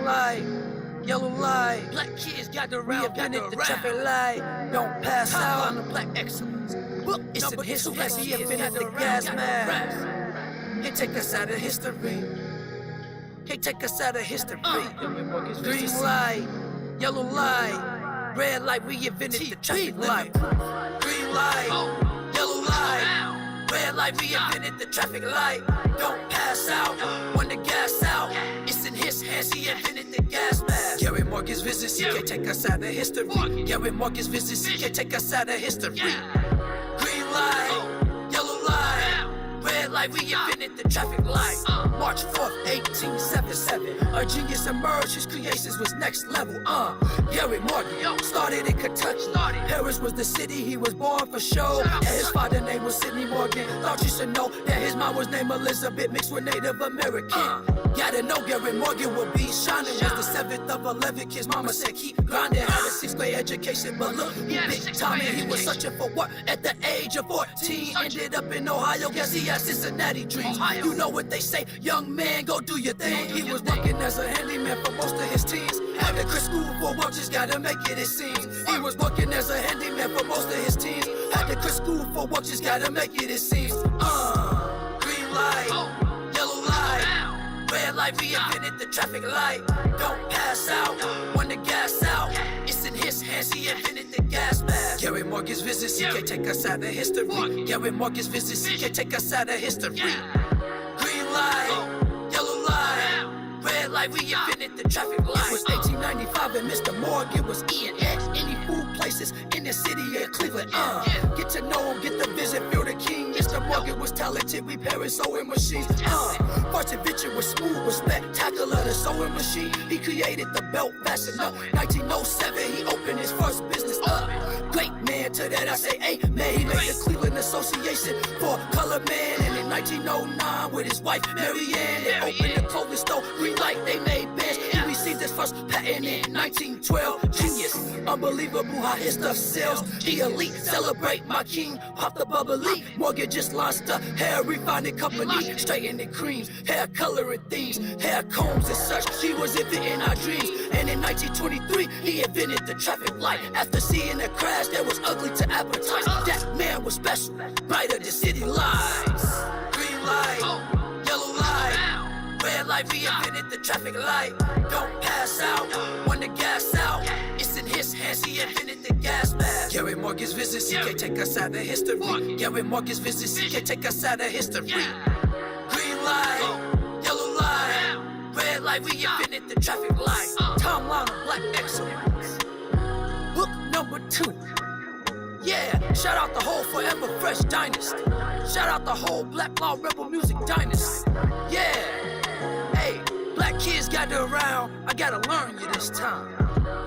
light, yellow light. Black kids got the round, got the traffic light. Don't pass out on the black excellence. Look, it's in history as he invented the gas mask. Can't take us out of history. Can't take us out of history. Green light, yellow light, red light. We invented the traffic light. Green light, yellow light, red light. We invented the traffic light. Don't pass out when the gas out. It's in his hands. He invented the gas mask. Gary Morgan's visits. He can't take us out of history. Gary Morgan's visits. He can't take us out of history. Green light, yellow light, red light. We invented the traffic light. March 4th, 1877. A genius emerged, his creations was next level. Gary Morgan started in Kentucky. Paris was the city he was born for show. And his father's name was Sidney Morgan. Thought you should know that his mom was named Elizabeth, mixed with Native American. Gotta know Gary Morgan would be shining. Was the 7th of 11 kids. Mama said keep grinding. Had a 6th grade education, but look, he big time and he was searching for work at the age of 14. Ended up in Ohio, guess he had Cincinnati dreams. You know what they say, young man, go do your thing. He was working as a handyman for most of his teens. Had to quit school for work, just gotta make it seems. He was working as a handyman for most of his teens. Had to quit school for work, just gotta make it seems. Green light, yellow light, red light. We invented the traffic light. Don't pass out when the gas out. It's in his hands. He invented the gas mask. Gary Morgan's visits. He can't take us out of history. Gary Morgan's visits. He can't take us out of history. Green light, yellow light, red light. We invented the traffic light. It was 1895 and Mr. Morgan was eating at any food places in the city of Cleveland. Get to know him, get the visit, feel the king. Mr. Morgan was talented, repairing sewing machines. First invention was smooth, was spectacular, the sewing machine. He created the belt fastener. 1907, he opened his first business. Great man, to that I say amen. He made the Cleveland Association for Color Man. And in 1909, with his wife Mary Ann, they opened the clothing store. Green light, they made bands. He received his first patent in 1912. Genius, unbelievable how his stuff sells. The elite celebrate my king, pop the bubbly. Morgan just launched a hair refining company, straightening creams, hair coloring themes, hair combs and such. She was inventing our dreams. And in 1923, he invented the traffic light. After seeing the crash that was ugly to appetize, that man was special, brighter than city lights. Green light, yellow light, red light. We invented the traffic light. Don't pass out when the gas out. It's in his hands. He invented the gas mask. Gary Morgan's visits. He can't take us out of history. Gary Morgan's visits. He can't take us out of history. Green light, yellow light, red light. We invented the traffic light. Timeline of black excellence. Book number 2. Yeah, shout out the whole Forever Fresh dynasty. Shout out the whole Black Law Rebel Music dynasty. Yeah, hey, black kids gather around. I gotta learn you this time.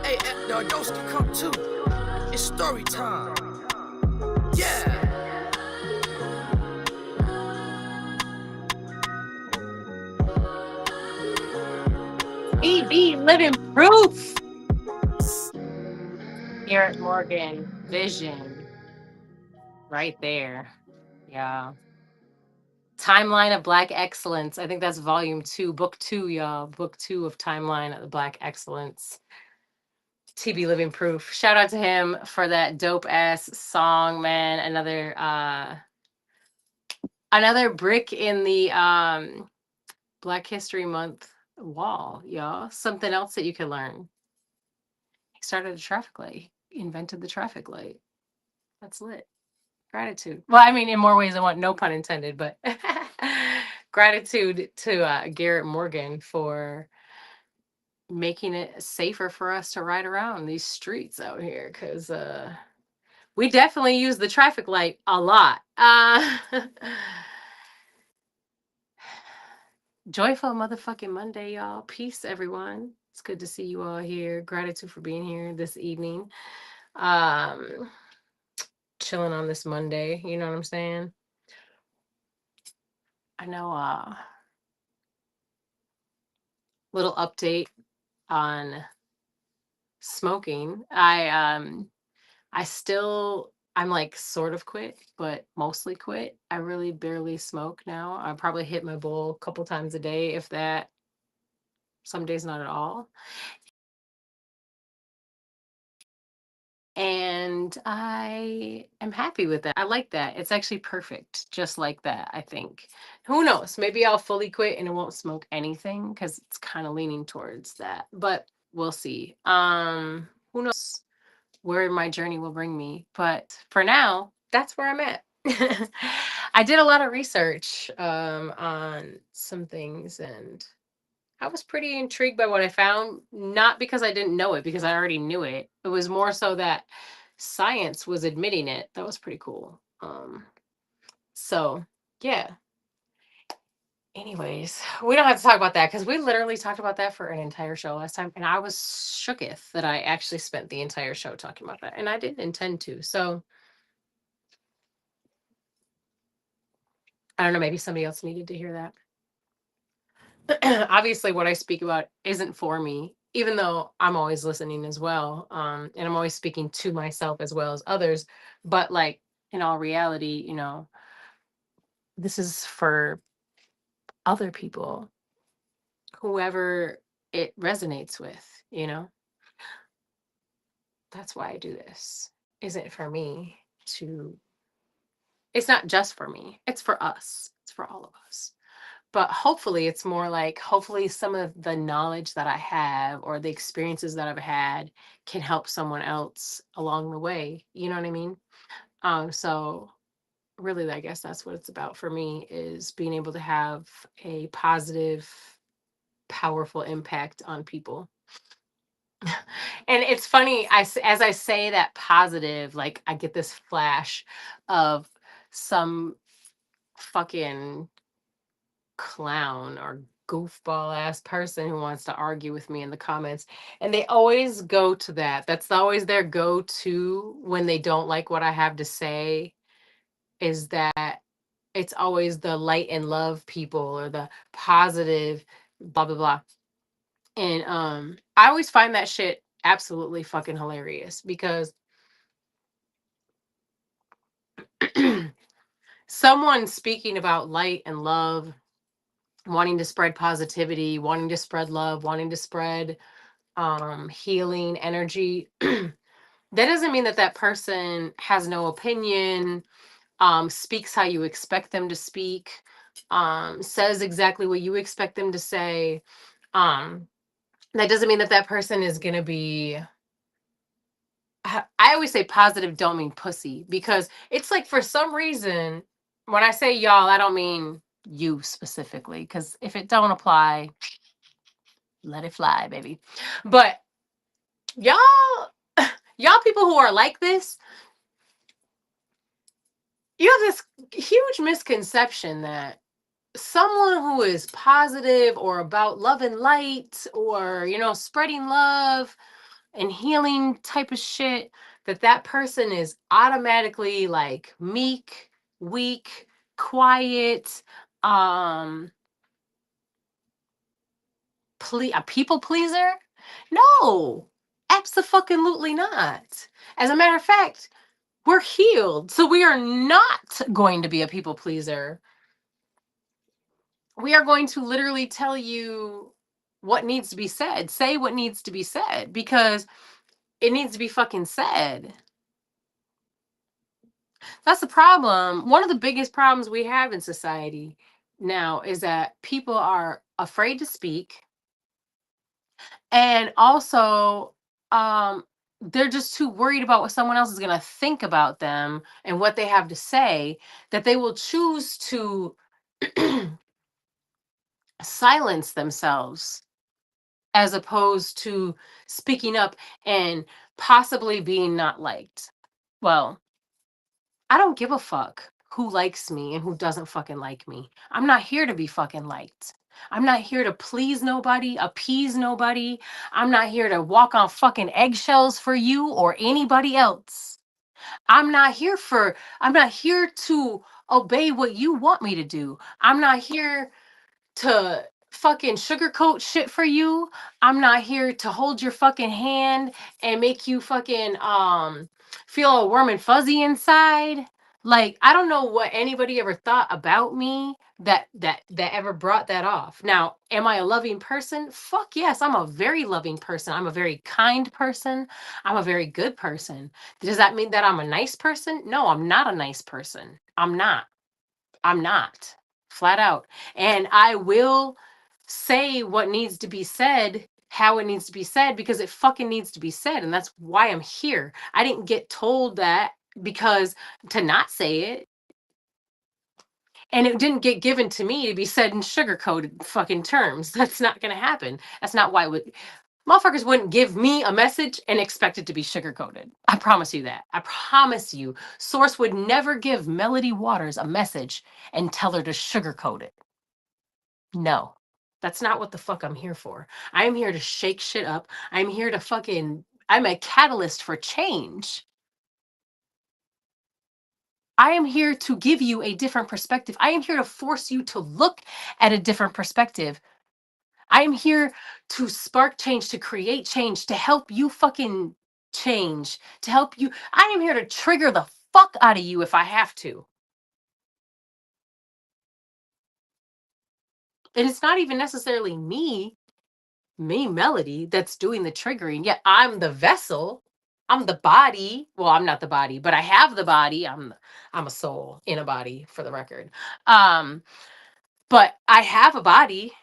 Hey, the adults can come too. It's story time. Yeah. Babyyy living proof. Garrett Morgan vision right there. Yeah. Timeline of Black Excellence. I think that's volume 2, book 2, y'all. Book 2 of Timeline of the Black Excellence. TB Living Proof. Shout out to him for that dope ass song, man. Another brick in the Black History Month wall, y'all. Something else that you can learn. He started a traffic light. He invented the traffic light. That's lit. Gratitude. Well, I mean, in more ways than one, no pun intended, but gratitude to Garrett Morgan for making it safer for us to ride around these streets out here, because we definitely use the traffic light a lot. Joyful motherfucking Monday, y'all. Peace, everyone. It's good to see you all here. Gratitude for being here this evening. Chilling on this Monday, you know what I'm saying? I know little update on smoking. I'm like sort of quit, but mostly quit. I really barely smoke now. I probably hit my bowl a couple times a day, if that. some days not at all. And I am happy with that. I like that. It's actually perfect, just like that, I think. Who knows? Maybe I'll fully quit and I won't smoke anything because it's kind of leaning towards that. But we'll see. Who knows where my journey will bring me. But for now, that's where I'm at. I did a lot of research on some things, and I was pretty intrigued by what I found, not because I didn't know it, because I already knew it. It was more so that science was admitting it. That was pretty cool. So yeah. Anyways, we don't have to talk about that because we literally talked about that for an entire show last time, and I was shooketh that I actually spent the entire show talking about that, and I didn't intend to. So I don't know. Maybe somebody else needed to hear that. Obviously what I speak about isn't for me, even though I'm always listening as well. And I'm always speaking to myself as well as others. But like in all reality, this is for other people, whoever it resonates with, That's why I do this. Isn't for me to it's not just for me. It's for us. It's for all of us. But hopefully it's more like hopefully some of the knowledge that I have or the experiences that I've had can help someone else along the way. You know what I mean? So really I guess that's what it's about for me is being able to have a positive, powerful impact on people. And it's funny, as I say that positive, like I get this flash of some fucking clown or goofball ass person who wants to argue with me in the comments, and they always go to that. That's always their go-to when they don't like what I have to say, is that it's always the light and love people or the positive blah blah blah. And I always find that shit absolutely fucking hilarious because someone speaking about light and love, wanting to spread positivity, wanting to spread love, wanting to spread healing energy, that doesn't mean that that person has no opinion, speaks how you expect them to speak, says exactly what you expect them to say. That doesn't mean that that person is going to be I always say positive don't mean pussy, because it's like for some reason when I say y'all I don't mean you specifically, because if it don't apply, let it fly, baby. But y'all y'all people who are like this, you have this huge misconception that someone who is positive or about love and light or spreading love and healing type of shit, that that person is automatically like meek, weak, quiet, um a people pleaser. No, absolutely not. As a matter of fact, we're healed, so we are not going to be a people pleaser. We are going to literally tell you what needs to be said, say what needs to be said, because it needs to be fucking said. That's the problem. One of the biggest problems we have in society now is that people are afraid to speak, and also um they're just too worried about what someone else is going to think about them and what they have to say, that they will choose to silence themselves as opposed to speaking up and possibly being not liked. Well, I don't give a fuck who likes me and who doesn't fucking like me. I'm not here to be fucking liked. I'm not here to please nobody, appease nobody. I'm not here to walk on fucking eggshells for you or anybody else. I'm not here to obey what you want me to do. I'm not here to fucking sugarcoat shit for you. I'm not here to hold your fucking hand and make you fucking feel all warm and fuzzy inside. Like, I don't know what anybody ever thought about me that ever brought that off. Now, am I a loving person? Fuck yes, I'm a very loving person. I'm a very kind person. I'm a very good person. Does that mean that I'm a nice person? No, I'm not a nice person. I'm not. I'm not. Flat out. And I will say what needs to be said, how it needs to be said, because it fucking needs to be said. And that's why I'm here. I didn't get told that because to not say it. And it didn't get given to me to be said in sugar coated fucking terms. That's not going to happen. That's not why it would. Motherfuckers wouldn't give me a message and expect it to be sugar coated. I promise you that. I promise you. Source would never give Melody Waters a message and tell her to sugarcoat it. No. That's not what the fuck I'm here for. I'm here to shake shit up. I'm here to fucking. I'm a catalyst for change. I am here to give you a different perspective. I am here to force you to look at a different perspective. I am here to spark change, to create change, to help you fucking change, to help you. I am here to trigger the fuck out of you if I have to. And it's not even necessarily me, Melody, that's doing the triggering. Yet I'm the vessel. I'm the body. Well, I'm not the body, but I have the body. I'm a soul in a body, for the record. Um, but I have a body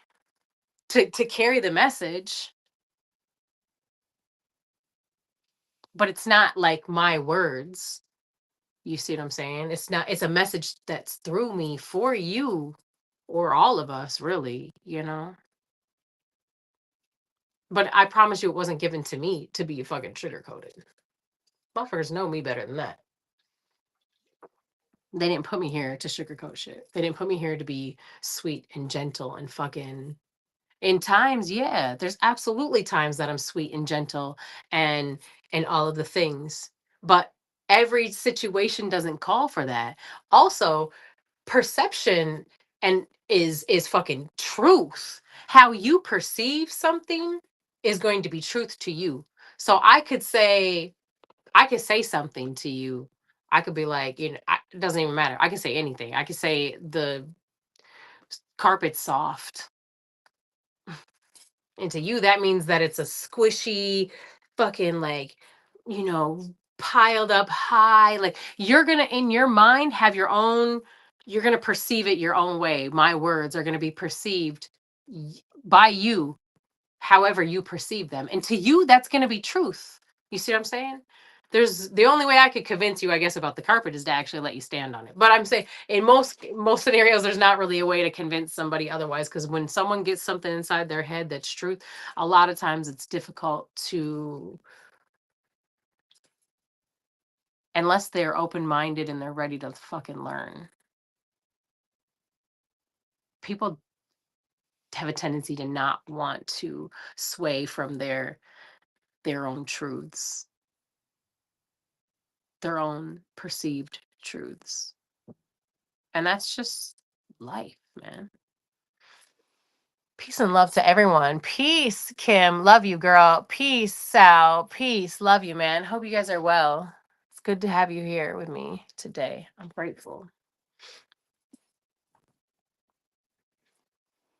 to carry the message, but it's not like my words. You see what I'm saying? It's not, it's a message that's through me for you or all of us, really, you know? But I promise you it wasn't given to me to be fucking sugar coated. Motherfuckers know me better than that. They didn't put me here to sugarcoat shit. They didn't put me here to be sweet and gentle and fucking. In times, yeah, there's absolutely times that I'm sweet and gentle and all of the things. But every situation doesn't call for that. Also, perception and is fucking truth. How you perceive something is going to be truth to you. So I could say something to you. I could be like, it doesn't even matter. I can say anything. I could say the carpet's soft. And to you, that means that it's a squishy, fucking like, you know, piled up high. Like you're going to, in your mind, have your own, you're going to perceive it your own way. My words are going to be perceived by you however you perceive them. And to you, that's going to be truth. You see what I'm saying? There's the only way I could convince you, I guess, about the carpet is to actually let you stand on it. But I'm saying in most scenarios, there's not really a way to convince somebody otherwise. Because when someone gets something inside their head that's truth, a lot of times it's difficult to, unless they're open-minded and they're ready to fucking learn. People have a tendency to not want to sway from their own truths, their own perceived truths. And that's just life, man. Peace and love to everyone. Peace, Kim. Love you, girl. Peace, Sal. Peace. Love you, man. Hope you guys are well. It's good to have you here with me today. I'm grateful.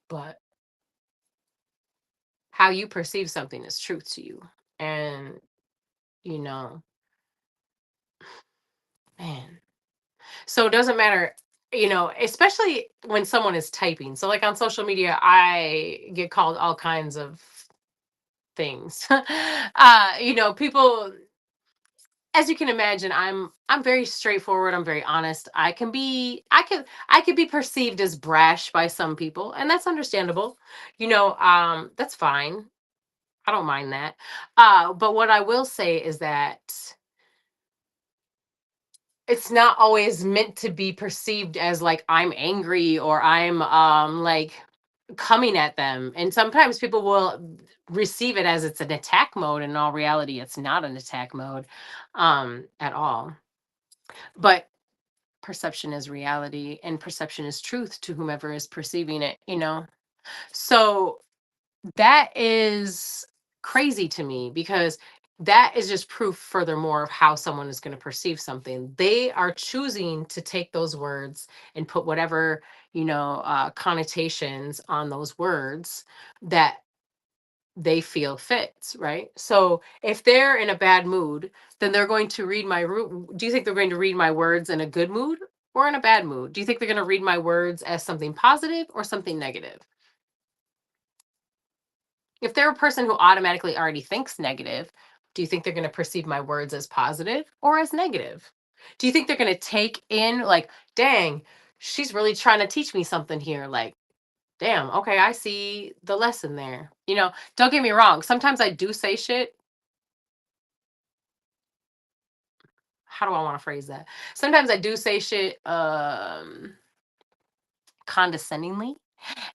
But how you perceive something is truth to you. And, you know, man. So it doesn't matter, especially when someone is typing. So, like on social media, I get called all kinds of things. People, as you can imagine, I'm very straightforward. I'm very honest. I could be perceived as brash by some people, and that's understandable. That's fine. I don't mind that. But what I will say is that it's not always meant to be perceived as like I'm angry or I'm like coming at them. And sometimes people will receive it as it's an attack mode. In all reality, it's not an attack mode at all. But perception is reality and perception is truth to whomever is perceiving it. So that is crazy to me because that is just proof furthermore of how someone is going to perceive something. They are choosing to take those words and put whatever, connotations on those words that they feel fits, right? So if they're in a bad mood, then they're going to read do you think they're going to read my words in a good mood or in a bad mood? Do you think they're going to read my words as something positive or something negative? If they're a person who automatically already thinks negative, do you think they're going to perceive my words as positive or as negative? Do you think they're going to take in, like, dang, she's really trying to teach me something here? Like, damn, okay, I see the lesson there. Don't get me wrong. Sometimes I do say shit. How do I want to phrase that? Sometimes I do say shit condescendingly.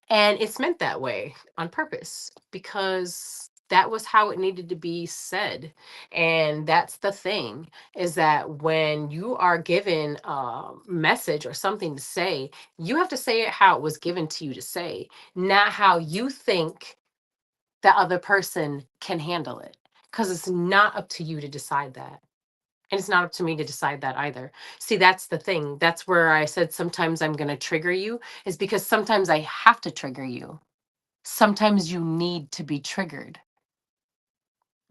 And it's meant that way on purpose because that was how it needed to be said. And that's the thing, is that when you are given a message or something to say, you have to say it how it was given to you to say, not how you think the other person can handle it. Because it's not up to you to decide that. And it's not up to me to decide that either. See, that's the thing. That's where I said sometimes I'm going to trigger you, is because sometimes I have to trigger you. Sometimes you need to be triggered.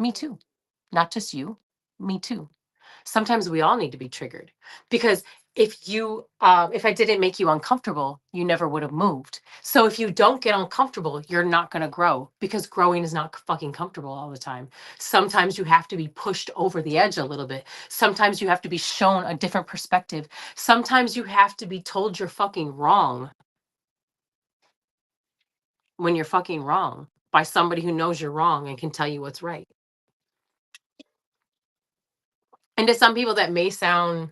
Me too. Not just you, me too. Sometimes we all need to be triggered because if I didn't make you uncomfortable, you never would have moved. So if you don't get uncomfortable, you're not going to grow, because growing is not fucking comfortable all the time. Sometimes you have to be pushed over the edge a little bit. Sometimes you have to be shown a different perspective. Sometimes you have to be told you're fucking wrong when you're fucking wrong by somebody who knows you're wrong and can tell you what's right. And to some people that may sound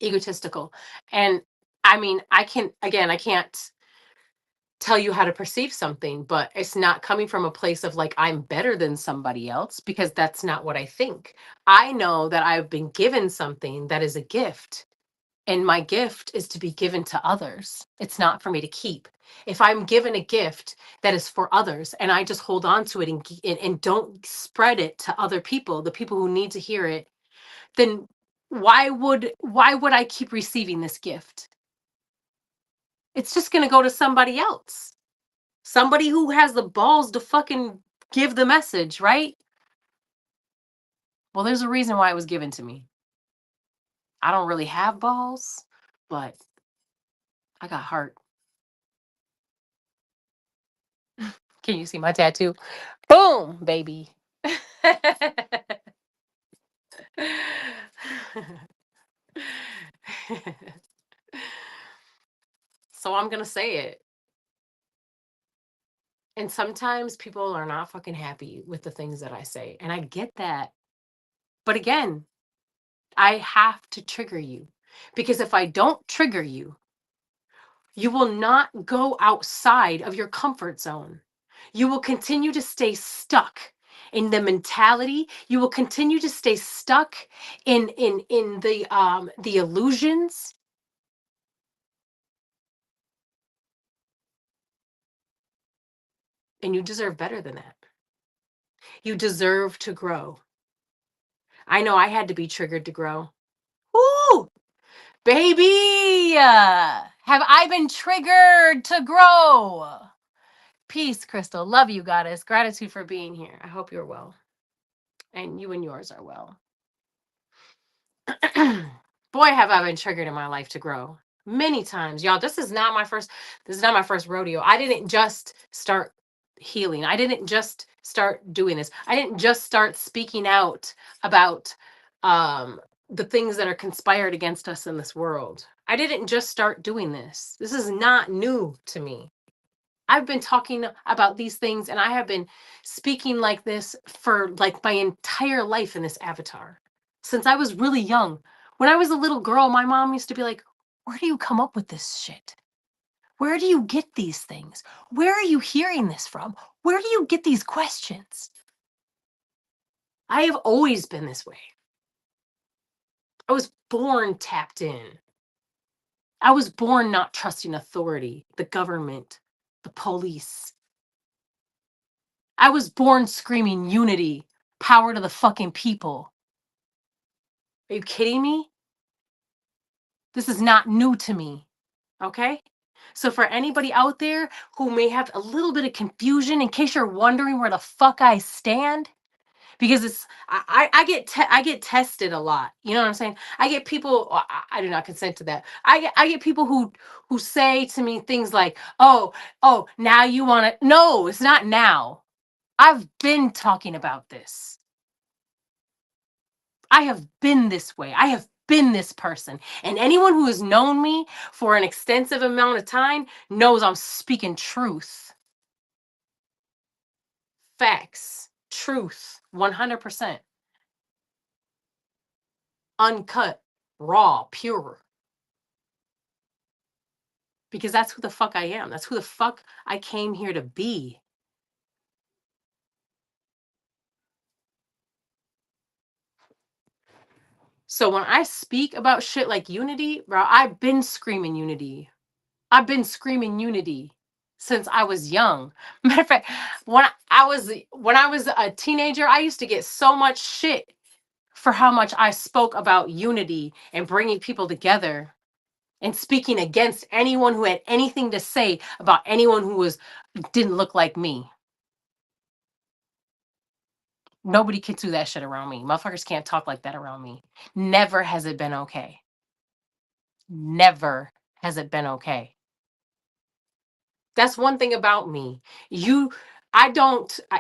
egotistical. And I mean, I can't tell you how to perceive something, but it's not coming from a place of like I'm better than somebody else, because that's not what I think. I know that I've been given something that is a gift, and my gift is to be given to others. It's not for me to keep. If I'm given a gift that is for others and I just hold on to it and don't spread it to other people, the people who need to hear it, then why would I keep receiving this gift? It's just going to go to somebody else. Somebody who has the balls to fucking give the message, right? Well, there's a reason why it was given to me. I don't really have balls, but I got heart. Can you see my tattoo? Boom, baby. So I'm going to say it. And sometimes people are not fucking happy with the things that I say. And I get that. But again, I have to trigger you, because if I don't trigger you, you will not go outside of your comfort zone. You will continue to stay stuck in the mentality. You will continue to stay stuck in the illusions. And you deserve better than that. You deserve to grow. I know I had to be triggered to grow. Ooh, baby, have I been triggered to grow? Peace, Crystal. Love you, goddess. Gratitude for being here. I hope you're well. And you and yours are well. Boy, have I been triggered in my life to grow. Many times. Y'all, this is not my first rodeo. I didn't just start healing. I didn't just start doing this. I didn't just start speaking out about the things that are conspired against us in this world. I didn't just start doing this. This is not new to me. I've been talking about these things and I have been speaking like this for like my entire life in this avatar. Since I was really young. When I was a little girl, my mom used to be like, "Where do you come up with this shit? Where do you get these things? Where are you hearing this from? Where do you get these questions?" I have always been this way. I was born tapped in. I was born not trusting authority, the government, the police. I was born screaming unity Power to the fucking people. Are you kidding me? This is not new to me. Okay? So for anybody out there who may have a little bit of confusion, in case you're wondering where the fuck I stand, because it's I get tested a lot. You know what I'm saying? I get people. I do not consent to that. I get people who say to me things like, "Oh, now you want to?" No, it's not now. I've been talking about this. I have been this way. I have been this person. And anyone who has known me for an extensive amount of time knows I'm speaking truth. Facts. Truth. 100%. Uncut. Raw. Pure. Because that's who the fuck I am. That's who the fuck I came here to be. So when I speak about shit like unity, bro, I've been screaming unity. I've been screaming unity since I was young. Matter of fact, when I was a teenager, I used to get so much shit for how much I spoke about unity and bringing people together and speaking against anyone who had anything to say about anyone who didn't look like me. Nobody can do that shit around me. Motherfuckers can't talk like that around me. Never has it been okay. Never has it been okay. That's one thing about me. You,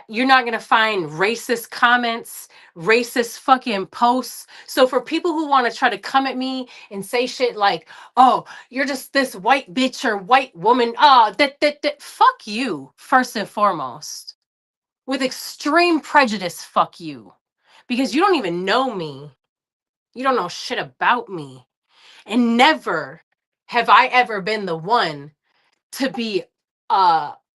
you're not going to find racist comments, racist fucking posts. So for people who want to try to come at me and say shit like, oh, you're just this white bitch or white woman. Oh, that, fuck you, first and foremost. With extreme prejudice, fuck you. Because you don't even know me. You don't know shit about me. And never have I ever been the one to be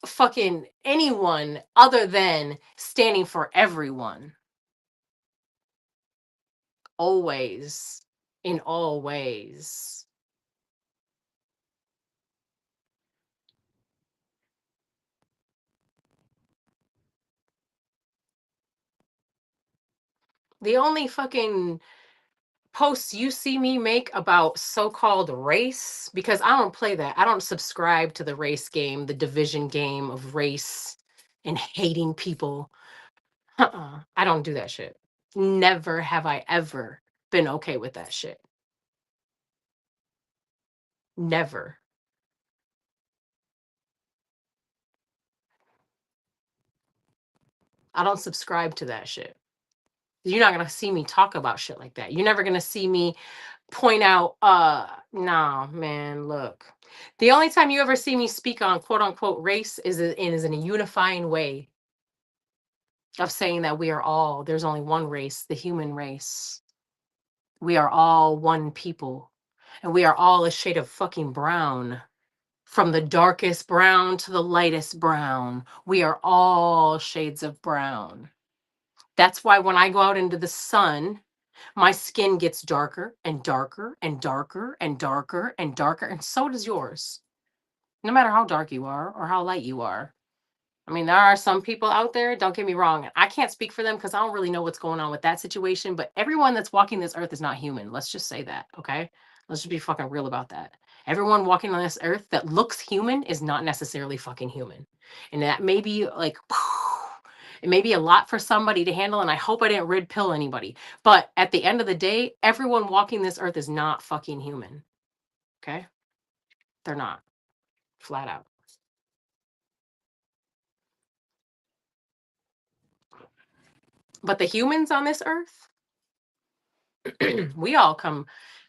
fucking anyone other than standing for everyone. Always. In all ways. The only fucking posts you see me make about so-called race, because I don't play that. I don't subscribe to the race game, the division game of race and hating people. I don't do that shit. Never have I ever been okay with that shit. Never. I don't subscribe to that shit. You're not gonna see me talk about shit like that. You're never gonna see me point out, nah, man, look. The only time you ever see me speak on quote unquote race is in a unifying way of saying that there's only one race, the human race. We are all one people. And we are all a shade of fucking brown. From the darkest brown to the lightest brown. We are all shades of brown. That's why when I go out into the sun, my skin gets darker and darker and darker and darker and darker, and so does yours. No matter how dark you are or how light you are. I mean, there are some people out there, don't get me wrong. I can't speak for them because I don't really know what's going on with that situation, but everyone that's walking this earth is not human. Let's just say that, okay? Let's just be fucking real about that. Everyone walking on this earth that looks human is not necessarily fucking human. And that may be like, it may be a lot for somebody to handle, and I hope I didn't red pill anybody. But at the end of the day, everyone walking this earth is not fucking human. Okay? They're not. Flat out. But the humans on this earth, we all come,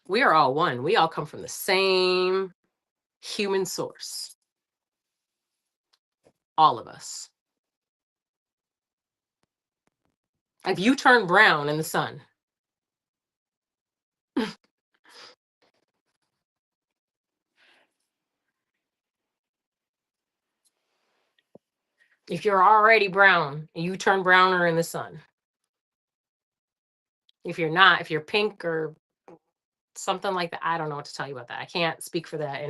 we are all one. We all come from the same human source. All of us. If you turn brown in the sun, if you're already brown and you turn browner in the sun, if you're not, if you're pink or something like that, I don't know what to tell you about that. I can't speak for that,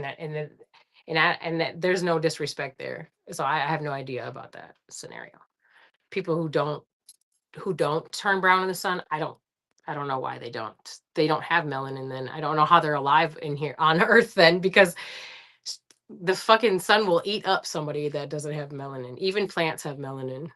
and that there's no disrespect there. So I have no idea about that scenario. People who don't who don't turn brown in the sun, I don't know why they don't. They don't have melanin then. I don't know how they're alive in here on Earth then, because the fucking sun will eat up somebody that doesn't have melanin. Even plants have melanin.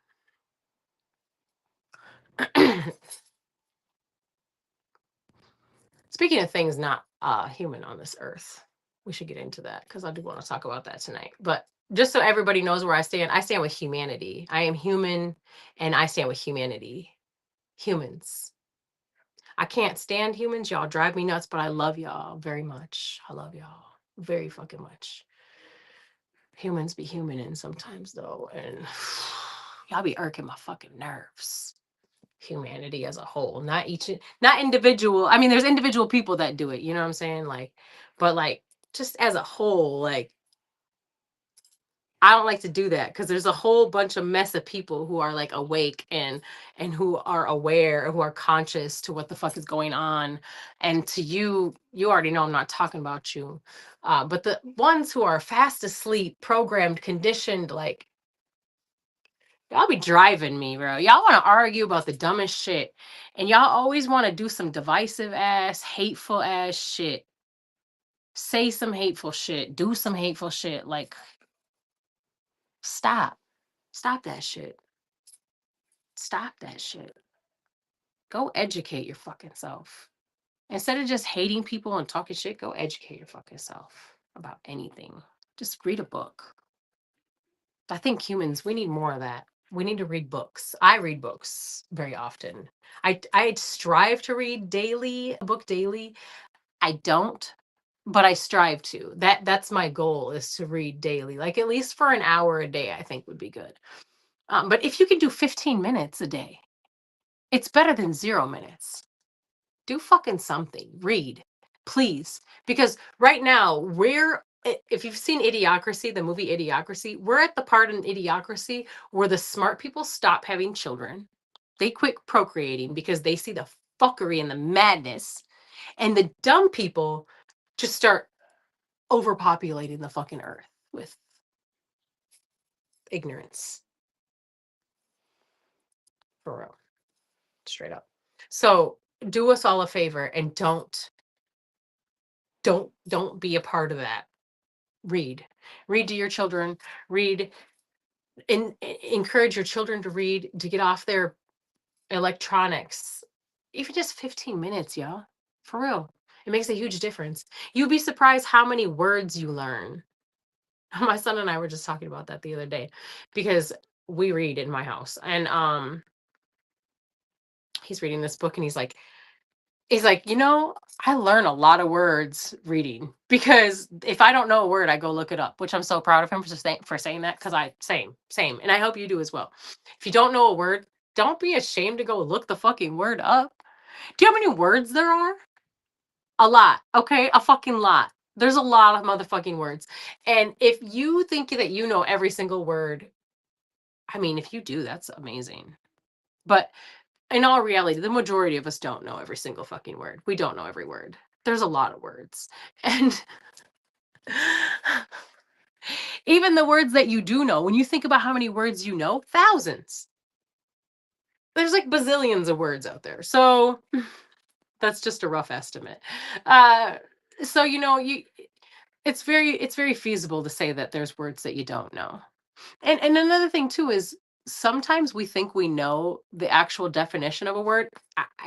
Speaking of things not human on this earth, we should get into that because I do want to talk about that tonight. But just so everybody knows where I stand with humanity. I am human and I stand with humanity. Humans. I can't stand humans. Y'all drive me nuts, but I love y'all very much. I love y'all very fucking much. Humans be humaning sometimes though, and y'all be irking my fucking nerves. Humanity as a whole, not individual. I mean, there's individual people that do it, you know what I'm saying? Like, but like just as a whole, like I don't like to do that because there's a whole bunch of mess of people who are like awake and who are aware, who are conscious to what the fuck is going on. And to you, you already know I'm not talking about you. But the ones who are fast asleep, programmed, conditioned, like y'all be driving me, bro. Y'all want to argue about the dumbest shit. And y'all always want to do some divisive ass, hateful ass shit. Say some hateful shit. Do some hateful shit. Like, stop. Stop that shit. Stop that shit. Go educate your fucking self. Instead of just hating people and talking shit, go educate your fucking self about anything. Just read a book. I think humans, we need more of that. We need to read books. I read books very often. I strive to read daily, a book daily. I don't, but I strive to. That's my goal, is to read daily. Like at least for an hour a day, I think would be good. But if you can do 15 minutes a day, it's better than 0 minutes. Do fucking something. Read, please. Because right now, if you've seen Idiocracy, the movie Idiocracy, we're at the part in Idiocracy where the smart people stop having children. They quit procreating because they see the fuckery and the madness. And the dumb people just start overpopulating the fucking earth with ignorance. For real. Straight up. So do us all a favor and don't be a part of that. Read to your children. Read and encourage your children to read, to get off their electronics, even just 15 minutes, y'all. For real, it makes a huge difference. You'd be surprised how many words you learn. My son and I were just talking about that the other day because we read in my house, and he's reading this book and he's like, I learn a lot of words reading, because if I don't know a word, I go look it up, which I'm so proud of him for saying that, because same. And I hope you do as well. If you don't know a word, don't be ashamed to go look the fucking word up. Do you know how many words there are? A lot, okay? A fucking lot. There's a lot of motherfucking words. And if you think that you know every single word, I mean, if you do, that's amazing. But in all reality, the majority of us don't know every single fucking word. We don't know every word. There's a lot of words. And even the words that you do know, when you think about how many words you know, thousands. There's like bazillions of words out there. So that's just a rough estimate. So it's very feasible to say that there's words that you don't know. And another thing too is sometimes we think we know the actual definition of a word.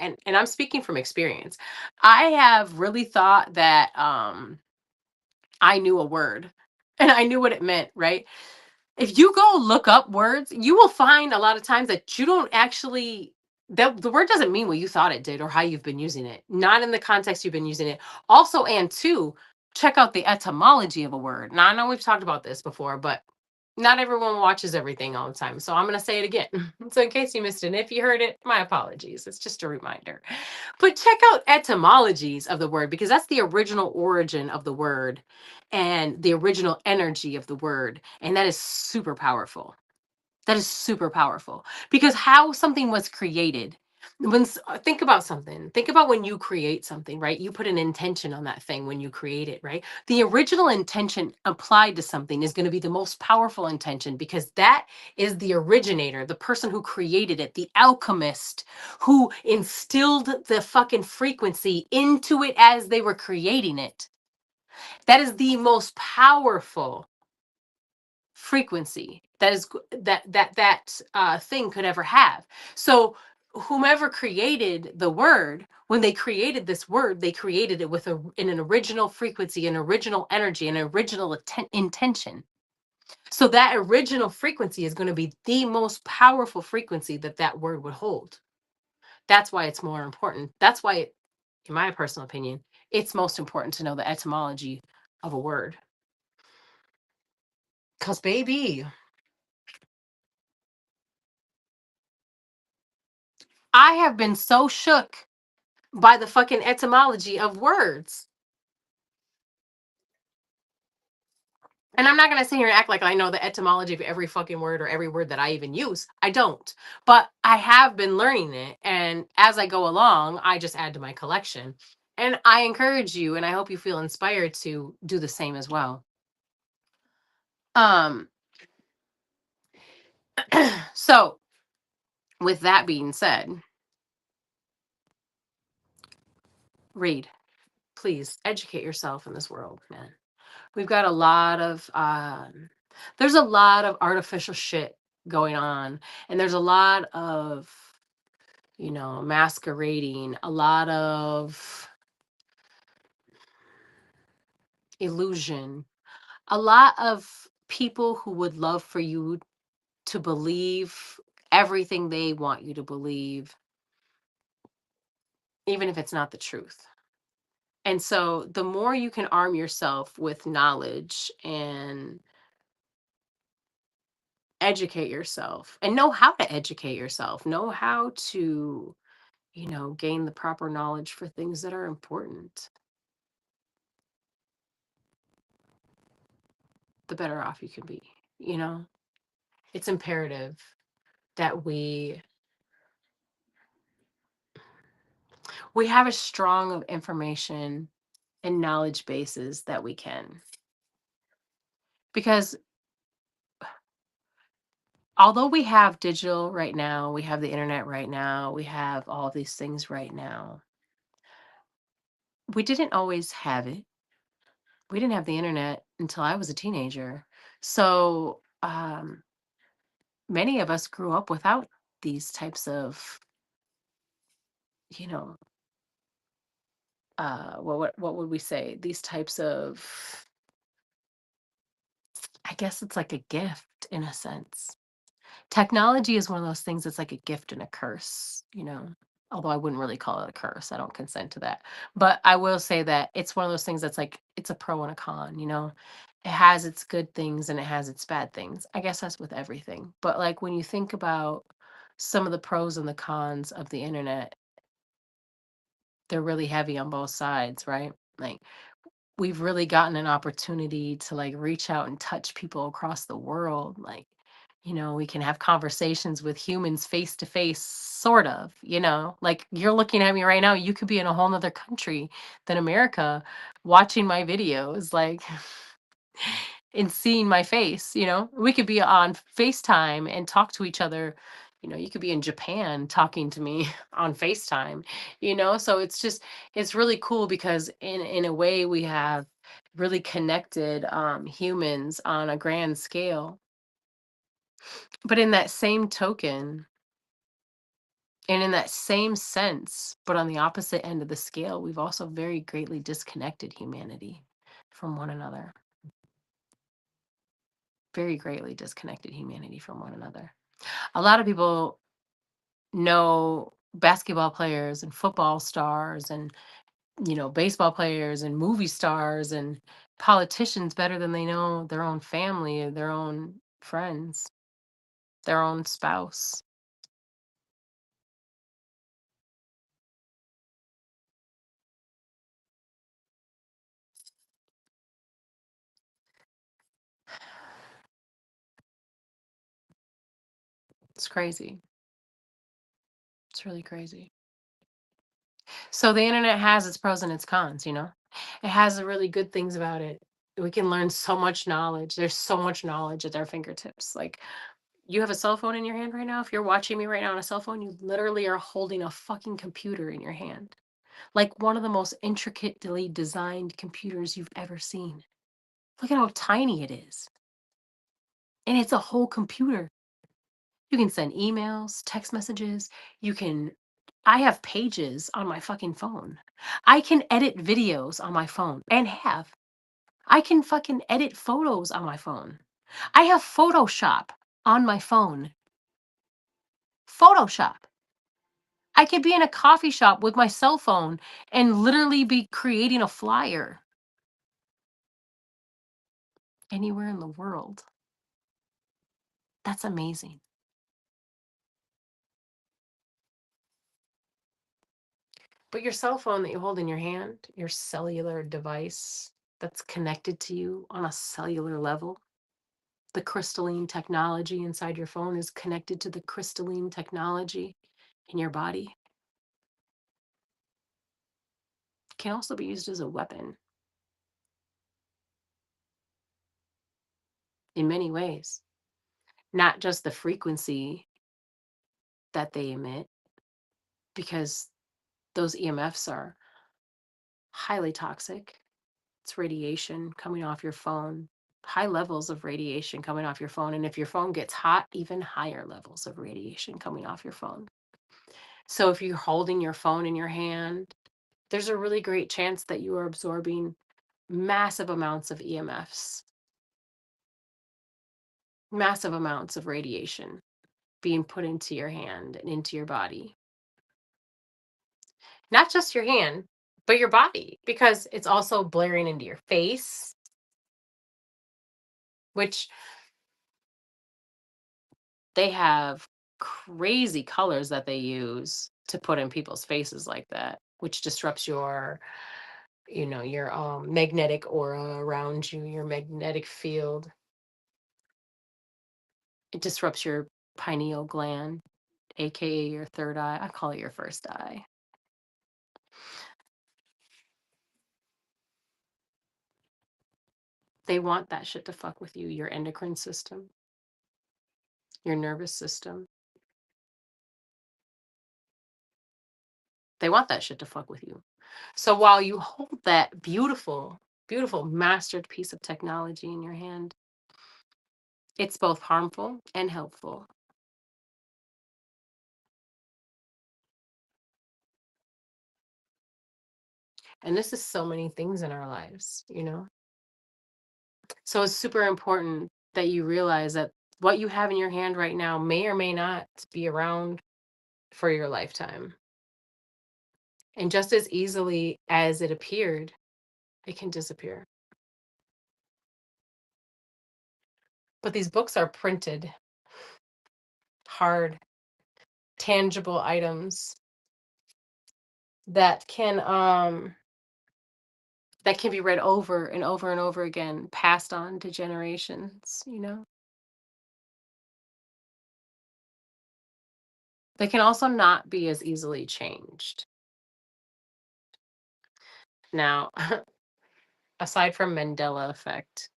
And I'm speaking from experience. I have really thought that I knew a word and I knew what it meant, right? If you go look up words, you will find a lot of times that you don't actually, that the word doesn't mean what you thought it did or how you've been using it, not in the context you've been using it. Also, and two, check out the etymology of a word. Now I know we've talked about this before, but not everyone watches everything all the time. So I'm going to say it again. So in case you missed it, and if you heard it, my apologies. It's just a reminder. But check out etymologies of the word, because that's the original origin of the word and the original energy of the word. And that is super powerful. That is super powerful, because how something was created. Think about something. Think about when you create something, right? You put an intention on that thing when you create it, right? The original intention applied to something is going to be the most powerful intention because that is the originator, the person who created it, the alchemist who instilled the fucking frequency into it as they were creating it. That is the most powerful frequency that thing could ever have. So whomever created the word, when they created this word, they created it with in an original frequency, an original energy, an original intention. So that original frequency is going to be the most powerful frequency that that word would hold. That's why it's more important. That's why, in my personal opinion, it's most important to know the etymology of a word. Because baby, I have been so shook by the fucking etymology of words. And I'm not going to sit here and act like I know the etymology of every fucking word or every word that I even use. I don't. But I have been learning it. And as I go along, I just add to my collection. And I encourage you, and I hope you feel inspired to do the same as well. Um, so, with that being said, read. Please educate yourself in this world, man. We've got a lot of there's a lot of artificial shit going on, and there's a lot of, masquerading, a lot of illusion, a lot of people who would love for you to believe everything they want you to believe, even if it's not the truth. And so the more you can arm yourself with knowledge and educate yourself and know how to educate yourself, know how to, gain the proper knowledge for things that are important, the better off you can be. You know, it's imperative that we have as strong of information and knowledge bases that we can. Because although we have digital right now, we have the internet right now, we have all these things right now, we didn't always have it. We didn't have the internet until I was a teenager. So, many of us grew up without these types of, you know, what would we say? These types of, I guess it's like a gift in a sense. Technology is one of those things that's like a gift and a curse, although I wouldn't really call it a curse. I don't consent to that. But I will say that it's one of those things that's like it's a pro and a con. It has its good things and it has its bad things. I guess that's with everything. But like when you think about some of the pros and the cons of the internet, they're really heavy on both sides, right? Like we've really gotten an opportunity to like reach out and touch people across the world. Like, we can have conversations with humans face to face, sort of, like you're looking at me right now. You could be in a whole nother country than America watching my videos, like, and seeing my face. We could be on FaceTime and talk to each other. You could be in Japan talking to me on FaceTime, so it's really cool because in a way we have really connected humans on a grand scale. But in that same token, and in that same sense, but on the opposite end of the scale, we've also very greatly disconnected humanity from one another. Very greatly disconnected humanity from one another. A lot of people know basketball players and football stars and, baseball players and movie stars and politicians better than they know their own family, their own friends, their own spouse. It's crazy. It's really crazy. So the internet has its pros and its cons, you know? It has the really good things about it. We can learn so much knowledge. There's so much knowledge at our fingertips. Like, you have a cell phone in your hand right now. If you're watching me right now on a cell phone, you literally are holding a fucking computer in your hand. Like one of the most intricately designed computers you've ever seen. Look at how tiny it is. And it's a whole computer. You can send emails, text messages. You can, I have pages on my fucking phone. I can edit videos on my phone and have. I can fucking edit photos on my phone. I have Photoshop on my phone. Photoshop. I could be in a coffee shop with my cell phone and literally be creating a flyer anywhere in the world. That's amazing. But your cell phone that you hold in your hand, your cellular device that's connected to you on a cellular level, the crystalline technology inside your phone is connected to the crystalline technology in your body, can also be used as a weapon in many ways. Not just the frequency that they emit, because those EMFs are highly toxic. It's radiation coming off your phone, high levels of radiation coming off your phone. And if your phone gets hot, even higher levels of radiation coming off your phone. So if you're holding your phone in your hand, there's a really great chance that you are absorbing massive amounts of EMFs, massive amounts of radiation being put into your hand and into your body. Not just your hand, but your body, because it's also blaring into your face, which they have crazy colors that they use to put in people's faces like that, which disrupts your, your magnetic aura around you, your magnetic field. It disrupts your pineal gland, aka your third eye. I call it your first eye. They want that shit to fuck with you, your endocrine system, your nervous system. They want that shit to fuck with you. So while you hold that beautiful, beautiful mastered piece of technology in your hand, it's both harmful and helpful. And this is so many things in our lives, you know? So it's super important that you realize that what you have in your hand right now may or may not be around for your lifetime. And just as easily as it appeared, it can disappear. But these books are printed, hard, tangible items that can be read over and over and over again, passed on to generations, you know? They can also not be as easily changed. Now, aside from Mandela effect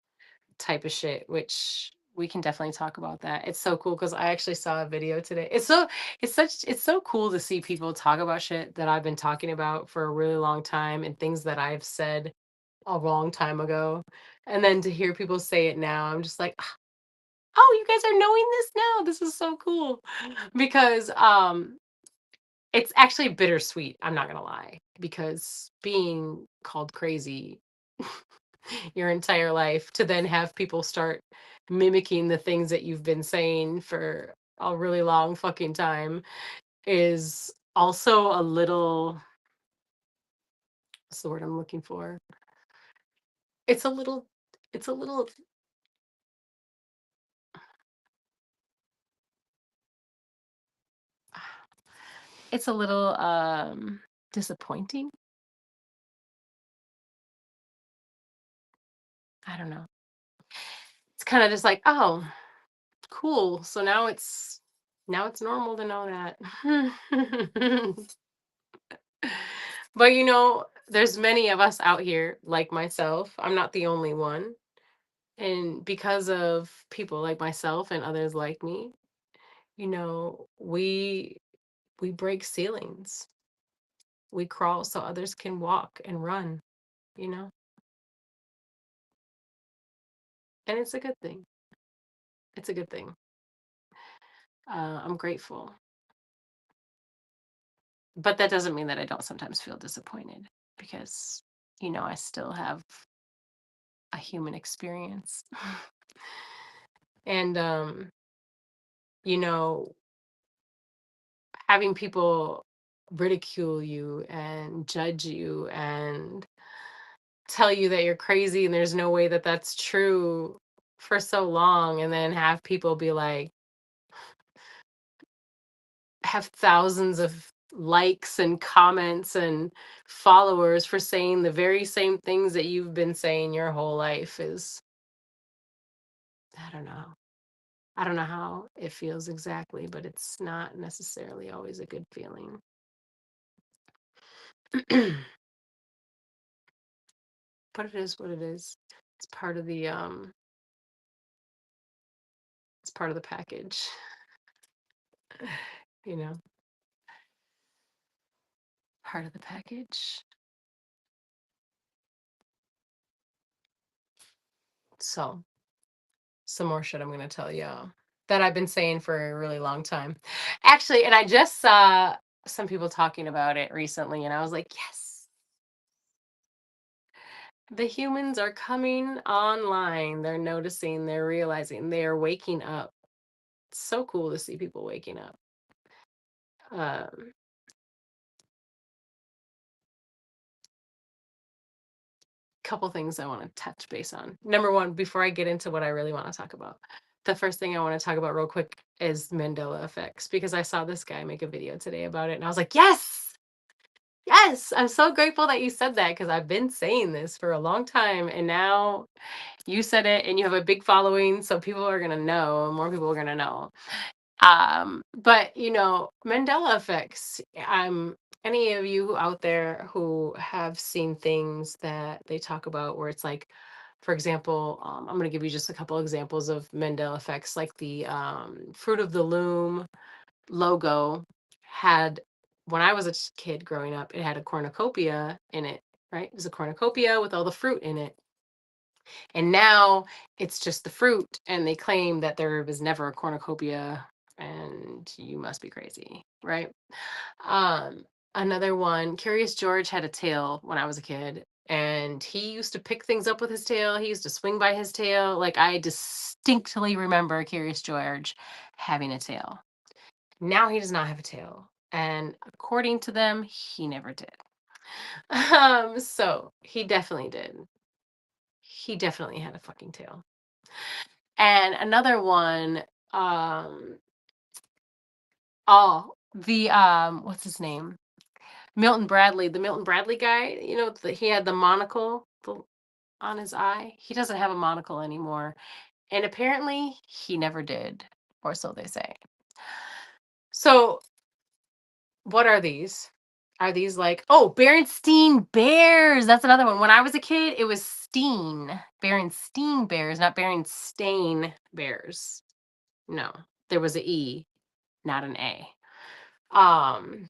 type of shit, which we can definitely talk about that. It's so cool because I actually saw a video today. It's so cool to see people talk about shit that I've been talking about for a really long time and things that I've said a long time ago. And then to hear people say it now, I'm just like, oh, you guys are knowing this now. This is so cool. Because it's actually bittersweet, I'm not gonna lie, because being called crazy your entire life to then have people start mimicking the things that you've been saying for a really long fucking time is also a little, what's the word I'm looking for? It's a little it's a little it's a little disappointing. I don't know. It's kind of just like, oh, cool. So now it's Now it's normal to know that. But there's many of us out here like myself. I'm not the only one. And because of people like myself and others like me, we break ceilings. We crawl so others can walk and run, you know? And it's a good thing. It's a good thing. I'm grateful. But that doesn't mean that I don't sometimes feel disappointed because, I still have a human experience. And, you know, having people ridicule you and judge you and tell you that you're crazy and there's no way that that's true for so long, and then have people be like, have thousands of likes and comments and followers for saying the very same things that you've been saying your whole life is, I don't know. I don't know how it feels exactly, but it's not necessarily always a good feeling. But it is what it is. It's part of the it's part of the package. you know, Part of the package. So, some more shit I'm gonna tell you that I've been saying for a really long time. Actually, and I just saw some people talking about it recently, and I was like, yes, the humans are coming online. They're noticing, they're realizing, they are waking up. It's so cool to see people waking up. Um, Couple things I want to touch base on. Number one, before I get into what I really want to talk about, the first thing I want to talk about real quick is Mandela effects, because I saw this guy make a video today about it and I was like, yes, yes, I'm so grateful that you said that, because I've been saying this for a long time and now you said it and you have a big following. So people are going to know, more people are going to know. But Mandela effects. Any of you out there who have seen things that they talk about where it's like, for example, I'm going to give you just a couple examples of Mandela effects, like the Fruit of the Loom logo had, when I was a kid growing up, it had a cornucopia in it, right? It was a cornucopia with all the fruit in it. And now it's just the fruit, and they claim that there was never a cornucopia, and you must be crazy, right? Um, Another one, Curious George had a tail when I was a kid, and he used to pick things up with his tail. He used to swing by his tail. Like, I distinctly remember Curious George having a tail. Now he does not have a tail. And according to them, he never did. So he definitely did. He definitely had a fucking tail. And another one, um, the what's his name? Milton Bradley, the Milton Bradley guy, he had the monocle on his eye. He doesn't have a monocle anymore. And apparently he never did, or so they say. So, what are these? Are these like, oh, Berenstein Bears? That's another one. When I was a kid, it was Steen. Berenstein Bears, not Berenstain Bears. No, there was a E, not an A. Um,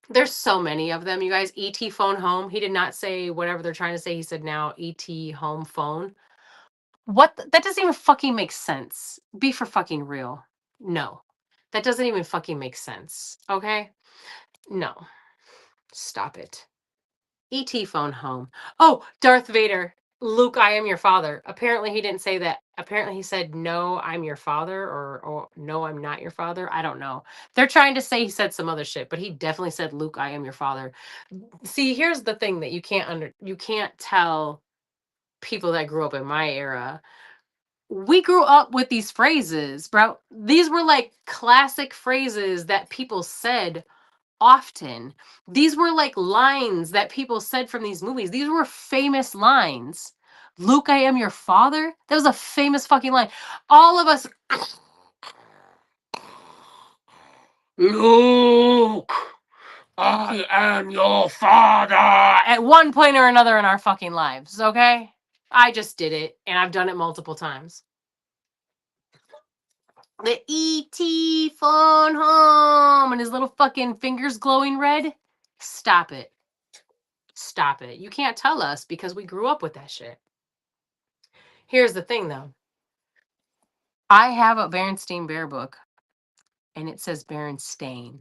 there's so many of them, you guys. ET phone home. He did not say whatever they're trying to say. He said now ET home phone. That doesn't even fucking make sense. Be for fucking real. No. That doesn't even fucking make sense. Okay? No. Stop it. ET phone home. Oh, Darth Vader. Luke, I am your father. Apparently he didn't say that. Apparently he said, no, I'm your father, or no, I'm not your father. I don't know. They're trying to say he said some other shit, but he definitely said, Luke, I am your father. See, here's the thing that you can't tell people that grew up in my era. We grew up with these phrases, bro. These were like classic phrases that people said often. These were like lines that people said from these movies. These were famous lines. Luke, I am your father. That was a famous fucking line. All of us Luke, I am your father. At one point or another in our fucking lives, okay? I just did it, and I've done it multiple times. The ET phone home and his little fucking fingers glowing red. Stop it. Stop it. You can't tell us because we grew up with that shit. Here's the thing though. I have a Berenstain Bear book and it says Berenstain.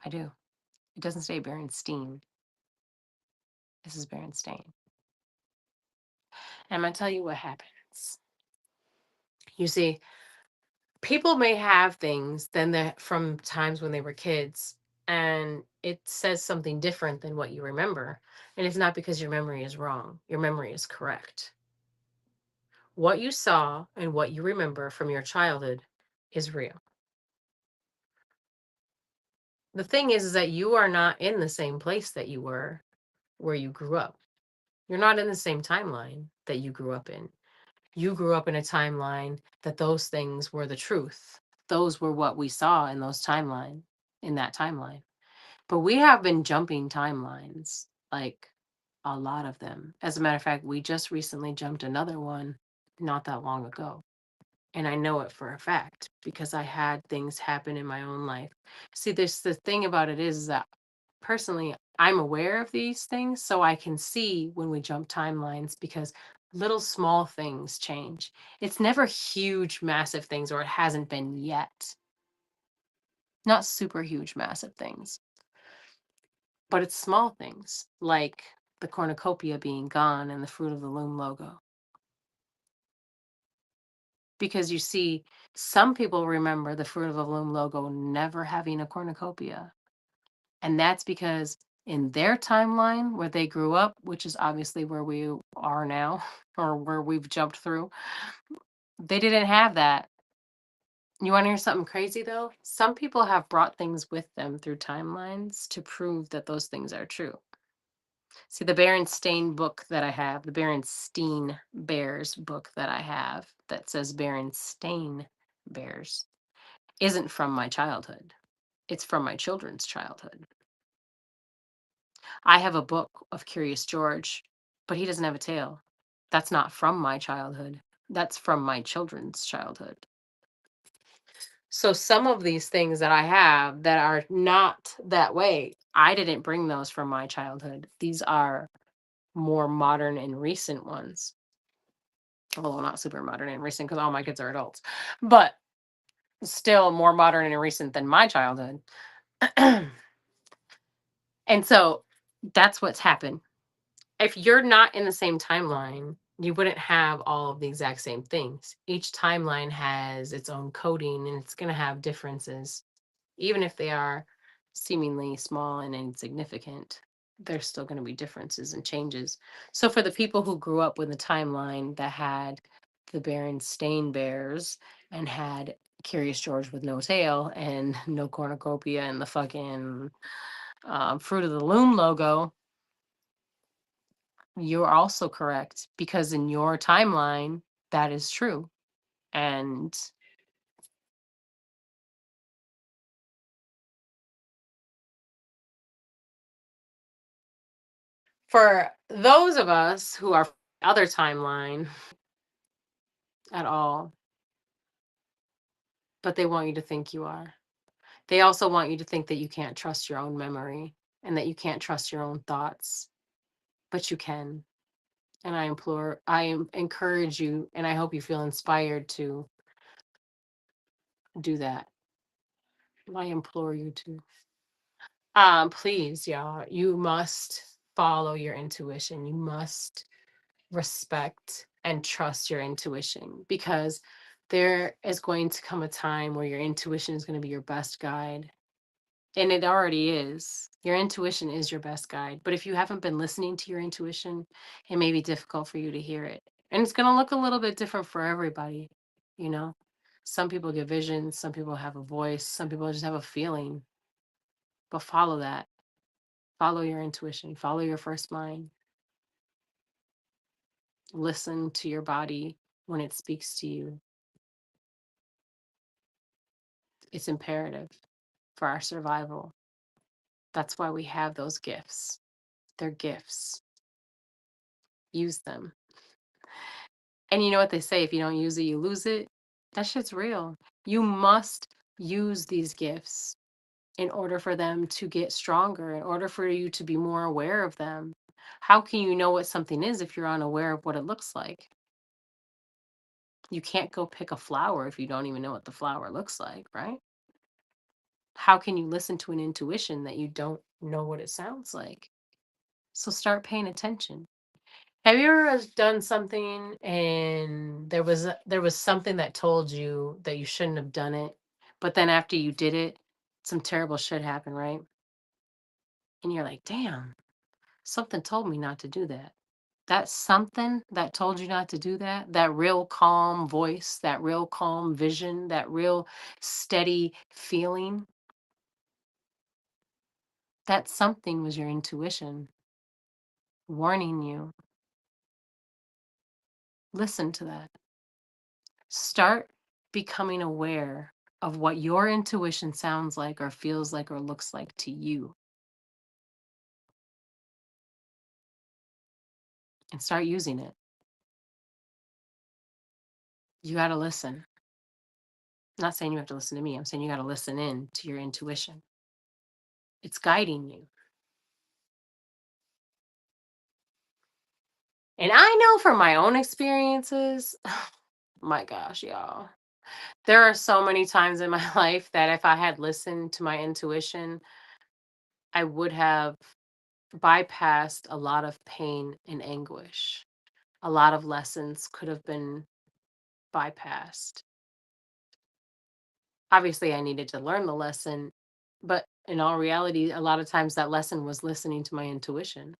I do. It doesn't say Berenstein. This is Berenstain. And I'm going to tell you what happens. You see, people may have things from times when they were kids, and it says something different than what you remember. And it's not because your memory is wrong. Your memory is correct. What you saw and what you remember from your childhood is real. The thing is that you are not in the same place that you were where you grew up. You're not in the same timeline that you grew up in. You grew up in a timeline that those things were the truth. Those were what we saw in that timeline. But we have been jumping timelines, like a lot of them. As a matter of fact, we just recently jumped another one not that long ago. And I know it for a fact because I had things happen in my own life. See, the thing about it is that personally, I'm aware of these things so I can see when we jump timelines because little small things change. It's never huge, massive things, or it hasn't been yet. Not super huge, massive things, but it's small things like the cornucopia being gone and the Fruit of the Loom logo. Because you see, some people remember the Fruit of the Loom logo never having a cornucopia. And that's because in their timeline where they grew up, which is obviously where we are now or where we've jumped through, they didn't have that. You want to hear something crazy though? Some people have brought things with them through timelines to prove that those things are true. See, the Berenstain book that I have, the Berenstein Bears book that I have that says Berenstain Bears, isn't from my childhood. It's from my children's childhood. I have a book of Curious George, but he doesn't have a tail. That's not from my childhood. That's from my children's childhood. So some of these things that I have that are not that way, I didn't bring those from my childhood. These are more modern and recent ones. Although not super modern and recent because all my kids are adults, but still more modern and recent than my childhood. And so that's what's happened. If you're not in the same timeline, you wouldn't have all of the exact same things. Each timeline has its own coding and it's going to have differences. Even if they are seemingly small and insignificant, there's still going to be differences and changes. So for the people who grew up with a timeline that had the Berenstain Bears and had Curious George with no tail and no cornucopia and the fucking Fruit of the Loom logo, you're also correct because in your timeline, that is true. And for those of us who are other timeline at all, but they want you to think you are. They also want you to think that you can't trust your own memory and that you can't trust your own thoughts, but you can. And encourage you, and I hope you feel inspired to do that. I implore you to. Please, y'all, you must follow your intuition. You must respect and trust your intuition because there is going to come a time where your intuition is going to be your best guide. And it already is. Your intuition is your best guide. But if you haven't been listening to your intuition, it may be difficult for you to hear it. And it's going to look a little bit different for everybody. You know, some people get visions, some people have a voice, some people just have a feeling. But follow that. Follow your intuition, follow your first mind. Listen to your body when it speaks to you. It's imperative for our survival. That's why we have those gifts. They're gifts. Use them. And you know what they say, if you don't use it, you lose it. That shit's real. You must use these gifts in order for them to get stronger, in order for you to be more aware of them. How can you know what something is if you're unaware of what it looks like? You can't go pick a flower if you don't even know what the flower looks like, right? How can you listen to an intuition that you don't know what it sounds like? So start paying attention. Have you ever done something and there was something that told you that you shouldn't have done it, but then after you did it, some terrible shit happened, right? And you're like, "Damn, something told me not to do that." That something that told you not to do that, that real calm voice, that real calm vision, that real steady feeling, that something was your intuition warning you. Listen to that. Start becoming aware of what your intuition sounds like or feels like or looks like to you and start using it. You got to listen. I'm not saying you have to listen to me. I'm saying you got to listen in to your intuition. It's guiding you. And I know from my own experiences, my gosh, y'all. There are so many times in my life that if I had listened to my intuition, I would have bypassed a lot of pain and anguish. A lot of lessons could have been bypassed. Obviously, I needed to learn the lesson, but in all reality, a lot of times that lesson was listening to my intuition.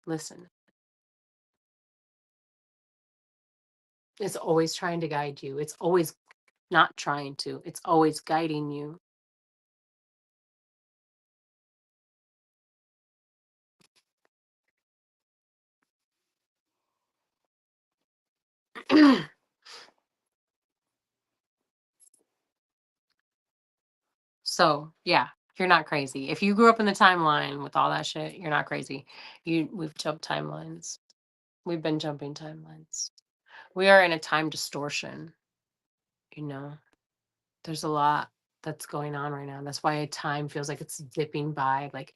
Listen, it's always trying to guide you. It's always not trying to, it's always guiding you. So, yeah, you're not crazy. If you grew up in the timeline with all that shit, you're not crazy. We've jumped timelines. We've been jumping timelines. We are in a time distortion, you know. There's a lot that's going on right now. That's why time feels like it's zipping by like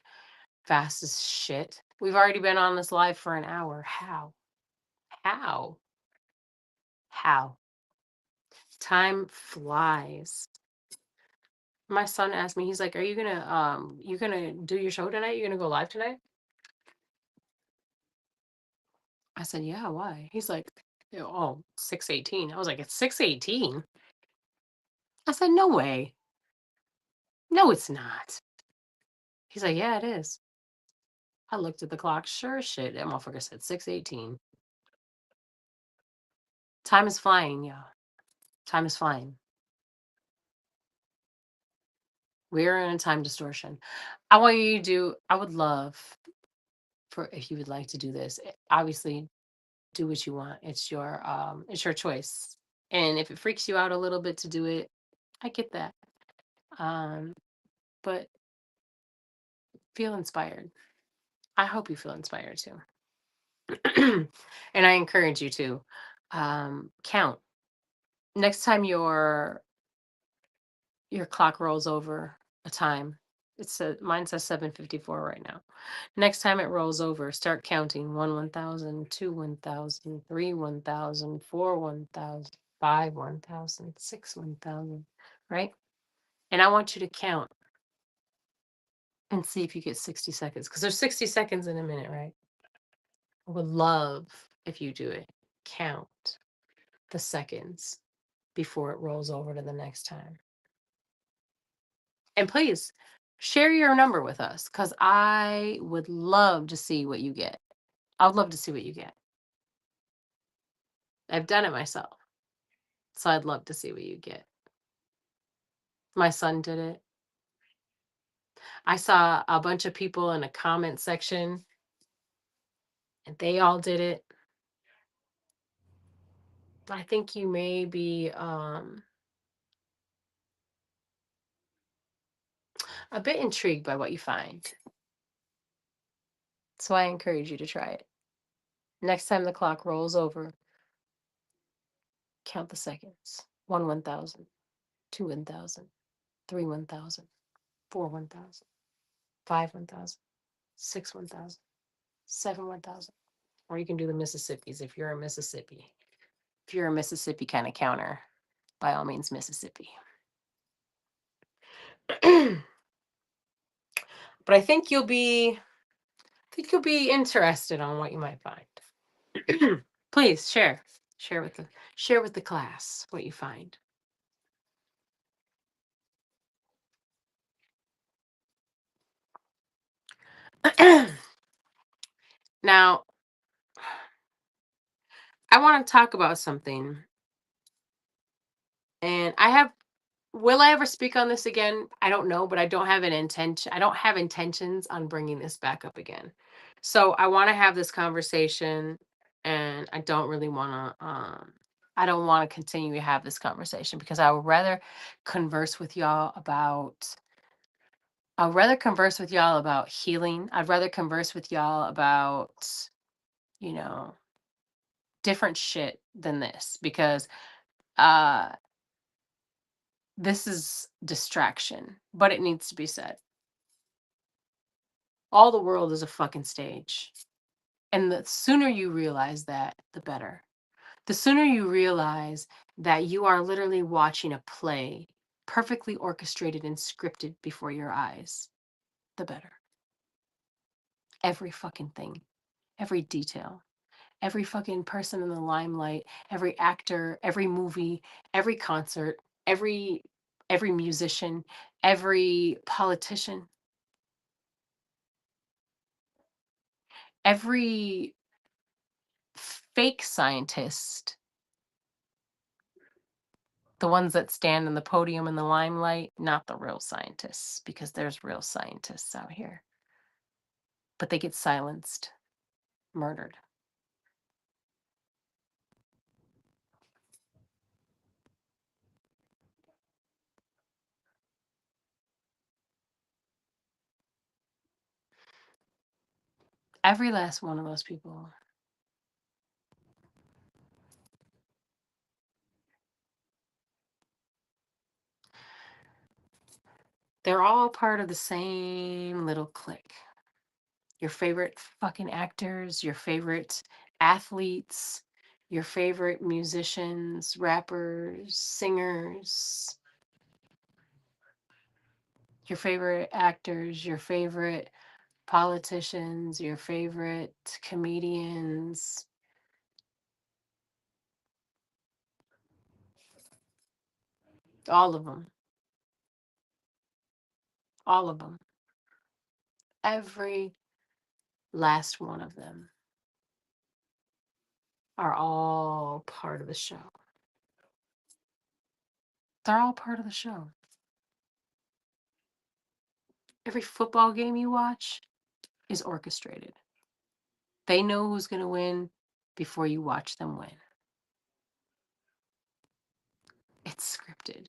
fast as shit. We've already been on this live for an hour. How? How? How? Time flies. My son asked me, he's like, "Are you gonna do your show tonight? You gonna go live tonight?" I said, "Yeah, why?" He's like, "Yeah, oh, 6:18." I was like, "It's 6:18?" I said, "No way. No, it's not." He's like, "Yeah, it is." I looked at the clock. Sure as shit. That motherfucker said 6:18. Time is flying, y'all. Time is flying. We're in a time distortion. I would love for if you would like to do this. Obviously, do what you want. It's your choice. And if it freaks you out a little bit to do it, I get that. Um, but feel inspired. I hope you feel inspired too. And I encourage you to count. Next time your clock rolls over a time. Mine says 7:54 right now. Next time it rolls over, start counting 1 1,000, 2 1,000, 3 1,000, 4 1,000, 5 1,000, 6 1,000, right? And I want you to count and see if you get 60 seconds because there's 60 seconds in a minute, right? I would love if you do it. Count the seconds before it rolls over to the next time. And please share your number with us because I would love to see what you get. I'd love to see what you get. I've done it myself. So I'd love to see what you get. My son did it. I saw a bunch of people in a comment section They all did it. I think you may be a bit intrigued by what you find. So I encourage you to try it. Next time the clock rolls over, count the seconds. 1 1,000, 2 1,000, 3 1,000, 4 1,000, 5 1,000, 6 1,000, 7 1,000. Or you can do the Mississippis if you're a Mississippi. If you're a Mississippi kind of counter, by all means, Mississippi. But I think you'll be interested on what you might find. Please share with the class what you find. Now, I want to talk about something, and will I ever speak on this again? I don't know, but I don't have intentions on bringing this back up again. So I want to have this conversation, and I don't want to continue to have this conversation because I would rather converse with y'all about I'd rather converse with y'all about healing. I'd rather converse with y'all about, you know, different shit than this because uh this is distraction, but it needs to be said. All the world is a fucking stage. And the sooner you realize that, the better. The sooner you realize that you are literally watching a play perfectly orchestrated and scripted before your eyes, the better. Every fucking thing, every detail, every fucking person in the limelight, every actor, every movie, every concert, every musician, every politician, every fake scientist, the ones that stand in the podium in the limelight, not the real scientists, because there's real scientists out here. But they get silenced, murdered. Every last one of those people. They're all part of the same little clique. Your favorite fucking actors, your favorite athletes, your favorite musicians, rappers, singers, your favorite actors, your favorite politicians, your favorite comedians. All of them. All of them. Every last one of them are all part of the show. They're all part of the show. Every football game you watch is orchestrated. They know who's going to win before you watch them win. It's scripted.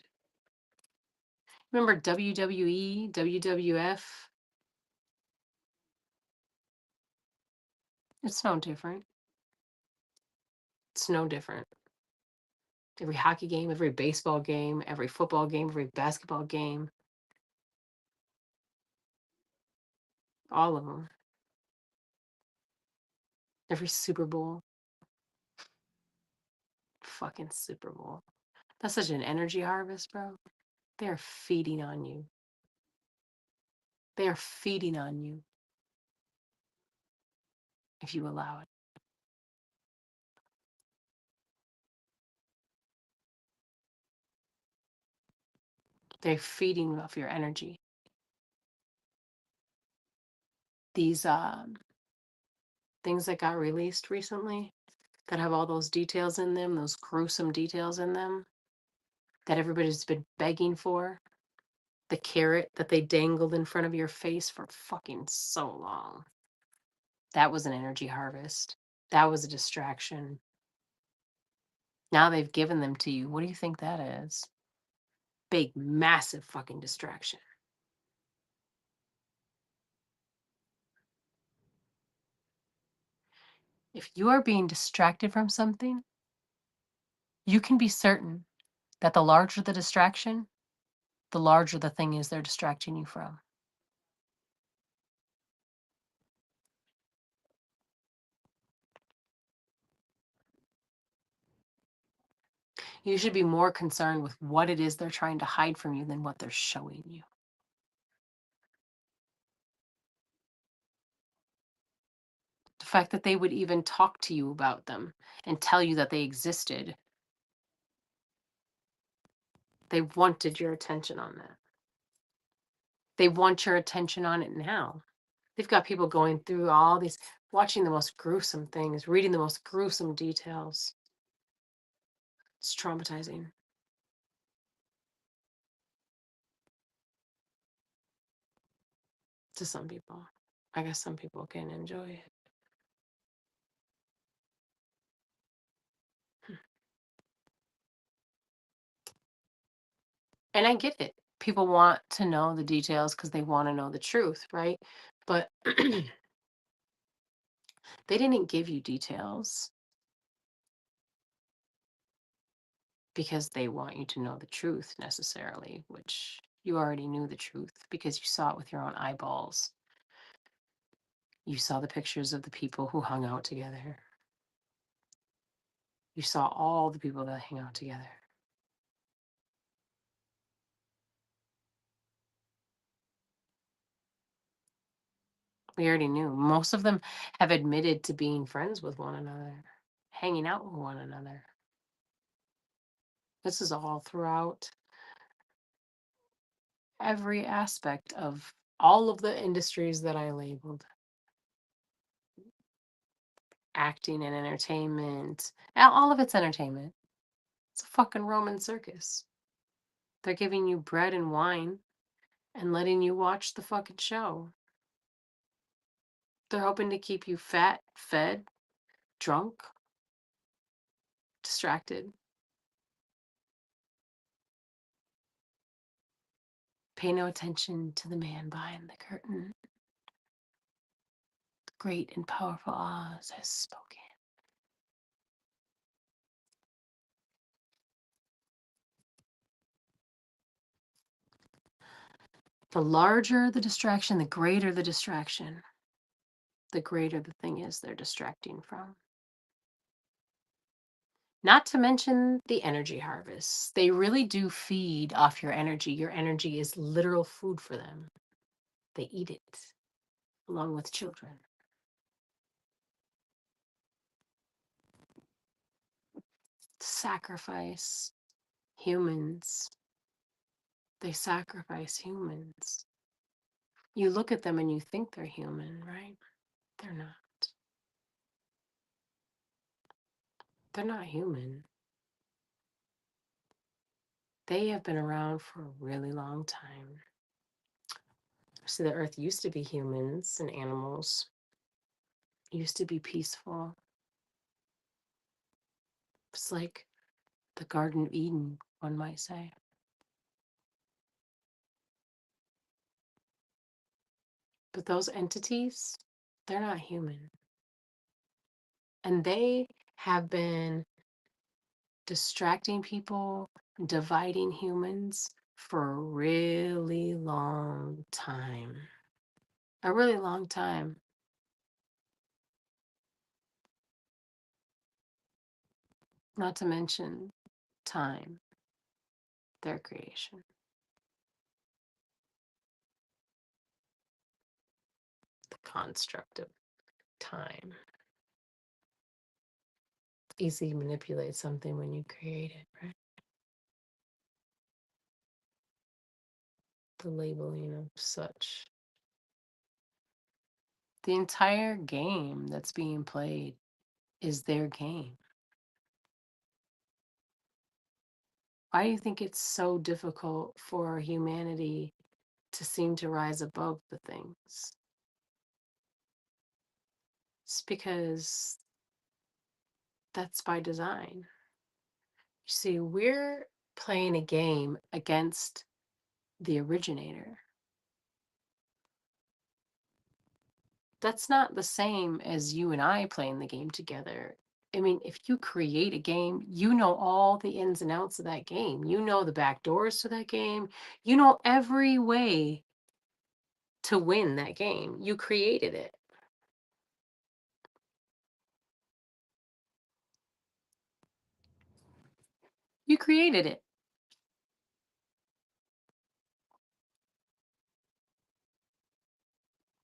Remember WWE, WWF? It's no different. It's no different. Every hockey game, every baseball game, every football game, every basketball game, all of them. Every Super Bowl. Fucking Super Bowl. That's such an energy harvest, bro. They are feeding on you. They are feeding on you if you allow it. They're feeding off your energy. These things that got released recently that have all those details in them, those gruesome details in them that everybody's been begging for. The carrot that they dangled in front of your face for fucking so long. That was an energy harvest. That was a distraction. Now they've given them to you. What do you think that is? Big, massive fucking distraction. If you are being distracted from something, you can be certain that the larger the distraction, the larger the thing is they're distracting you from. You should be more concerned with what it is they're trying to hide from you than what they're showing you. The fact that they would even talk to you about them and tell you that they existed, they wanted your attention on that. They want your attention on it now. They've got people going through all these, watching the most gruesome things, reading the most gruesome details. It's traumatizing. To some people. I guess some people can enjoy it. And I get it. People want to know the details because they want to know the truth, right? But they didn't give you details because they want you to know the truth necessarily, which you already knew the truth because you saw it with your own eyeballs. You saw the pictures of the people who hung out together. You saw all the people that hang out together. We already knew. Most of them have admitted to being friends with one another, hanging out with one another. This is all throughout every aspect of all of the industries that I labeled. Acting and entertainment. All of it's entertainment. It's a fucking Roman circus. They're giving you bread and wine and letting you watch the fucking show. They're hoping to keep you fat, fed, drunk, distracted. Pay no attention to the man behind the curtain. The great and powerful Oz has spoken. The larger the distraction, the greater the distraction, the greater the thing is they're distracting from. Not to mention the energy harvests. They really do feed off your energy. Your energy is literal food for them. They eat it along with children. Sacrifice humans. They sacrifice humans. You look at them and you think they're human, right? They're not. They're not human. They have been around for a really long time. So the earth used to be humans and animals, used to be peaceful. It's like the Garden of Eden, one might say. But those entities, they're not human. And they have been distracting people, dividing humans for a really long time. A really long time. Not to mention time, their creation. The construct of time. Easy to manipulate something when you create it, right? The labeling of such. The entire game that's being played is their game. Why do you think it's so difficult for humanity to seem to rise above the things? It's because that's by design. You see, we're playing a game against the originator. That's not the same as you and I playing the game together. I mean, if you create a game, you know all the ins and outs of that game. You know the back doors to that game. You know every way to win that game. You created it. You created it.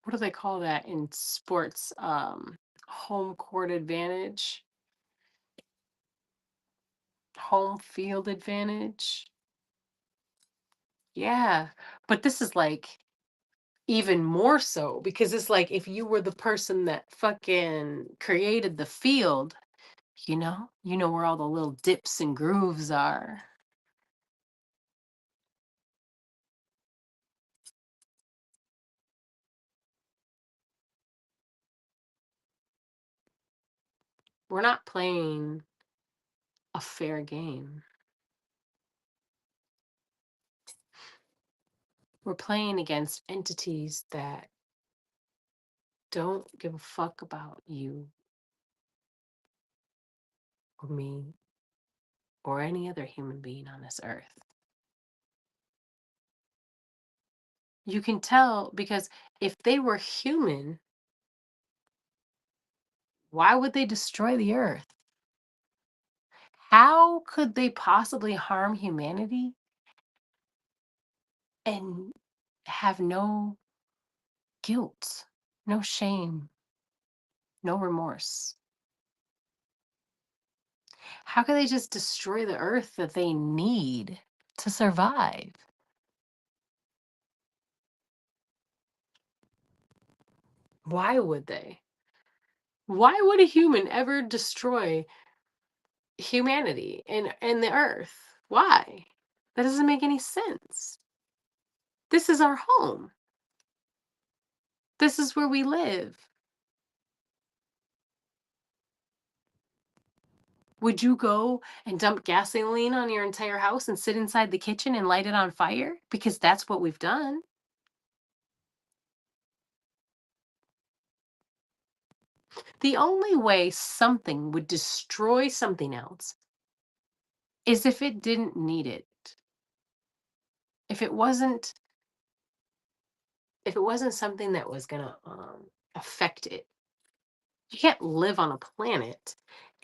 What do they call that in sports? Home court advantage, home field advantage. Yeah. But this is like even more so because it's like if you were the person that fucking created the field, you know where all the little dips and grooves are. We're not playing a fair game. We're playing against entities that don't give a fuck about you or me or any other human being on this earth. You can tell because if they were human, why would they destroy the earth? How could they possibly harm humanity and have no guilt, no shame, no remorse? How could they just destroy the earth that they need to survive? Why would they? Why would a human ever destroy humanity and the earth? Why? That doesn't make any sense. This is our home. This is where we live. Would you go and dump gasoline on your entire house and sit inside the kitchen and light it on fire? Because that's what we've done. The only way something would destroy something else is if it didn't need it. If it wasn't if it wasn't something that was going to affect it. You can't live on a planet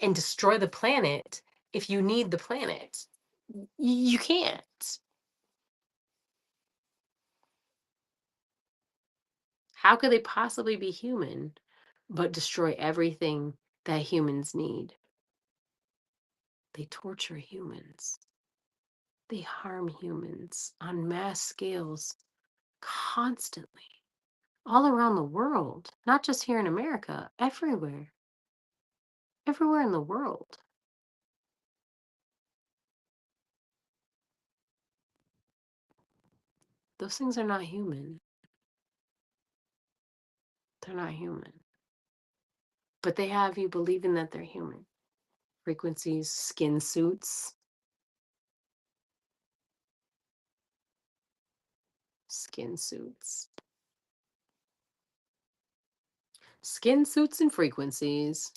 and destroy the planet if you need the planet. You can't. How could they possibly be human but destroy everything that humans need? They torture humans. They harm humans on mass scales constantly, all around the world, not just here in America, everywhere, everywhere in the world. Those things are not human. They're not human. But they have you believing that they're human. Frequencies, skin suits, skin suits, skin suits, and frequencies.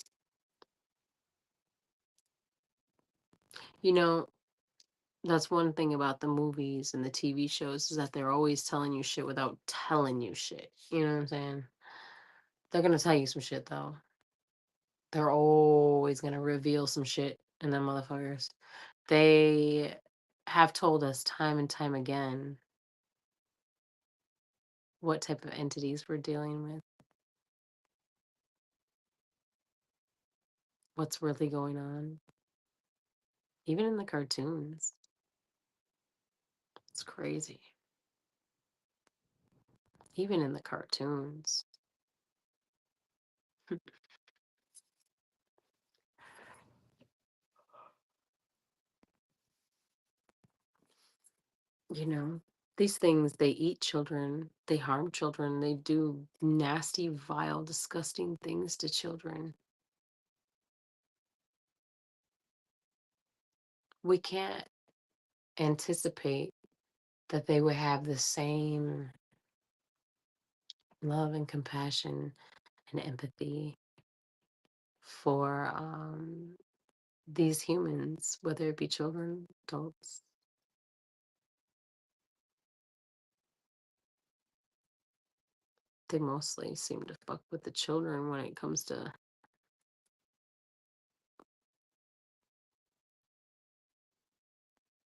You know, that's one thing about the movies and the TV shows is that they're always telling you shit without telling you shit. You know what I'm saying? They're gonna tell you some shit though. They're always gonna reveal some shit in them motherfuckers. They have told us time and time again what type of entities we're dealing with, what's really going on, even in the cartoons. It's crazy. Even in the cartoons. You know? These things, they eat children, they harm children, they do nasty, vile, disgusting things to children. We can't anticipate that they would have the same love and compassion and empathy for these humans, whether it be children, adults. They mostly seem to fuck with the children when it comes to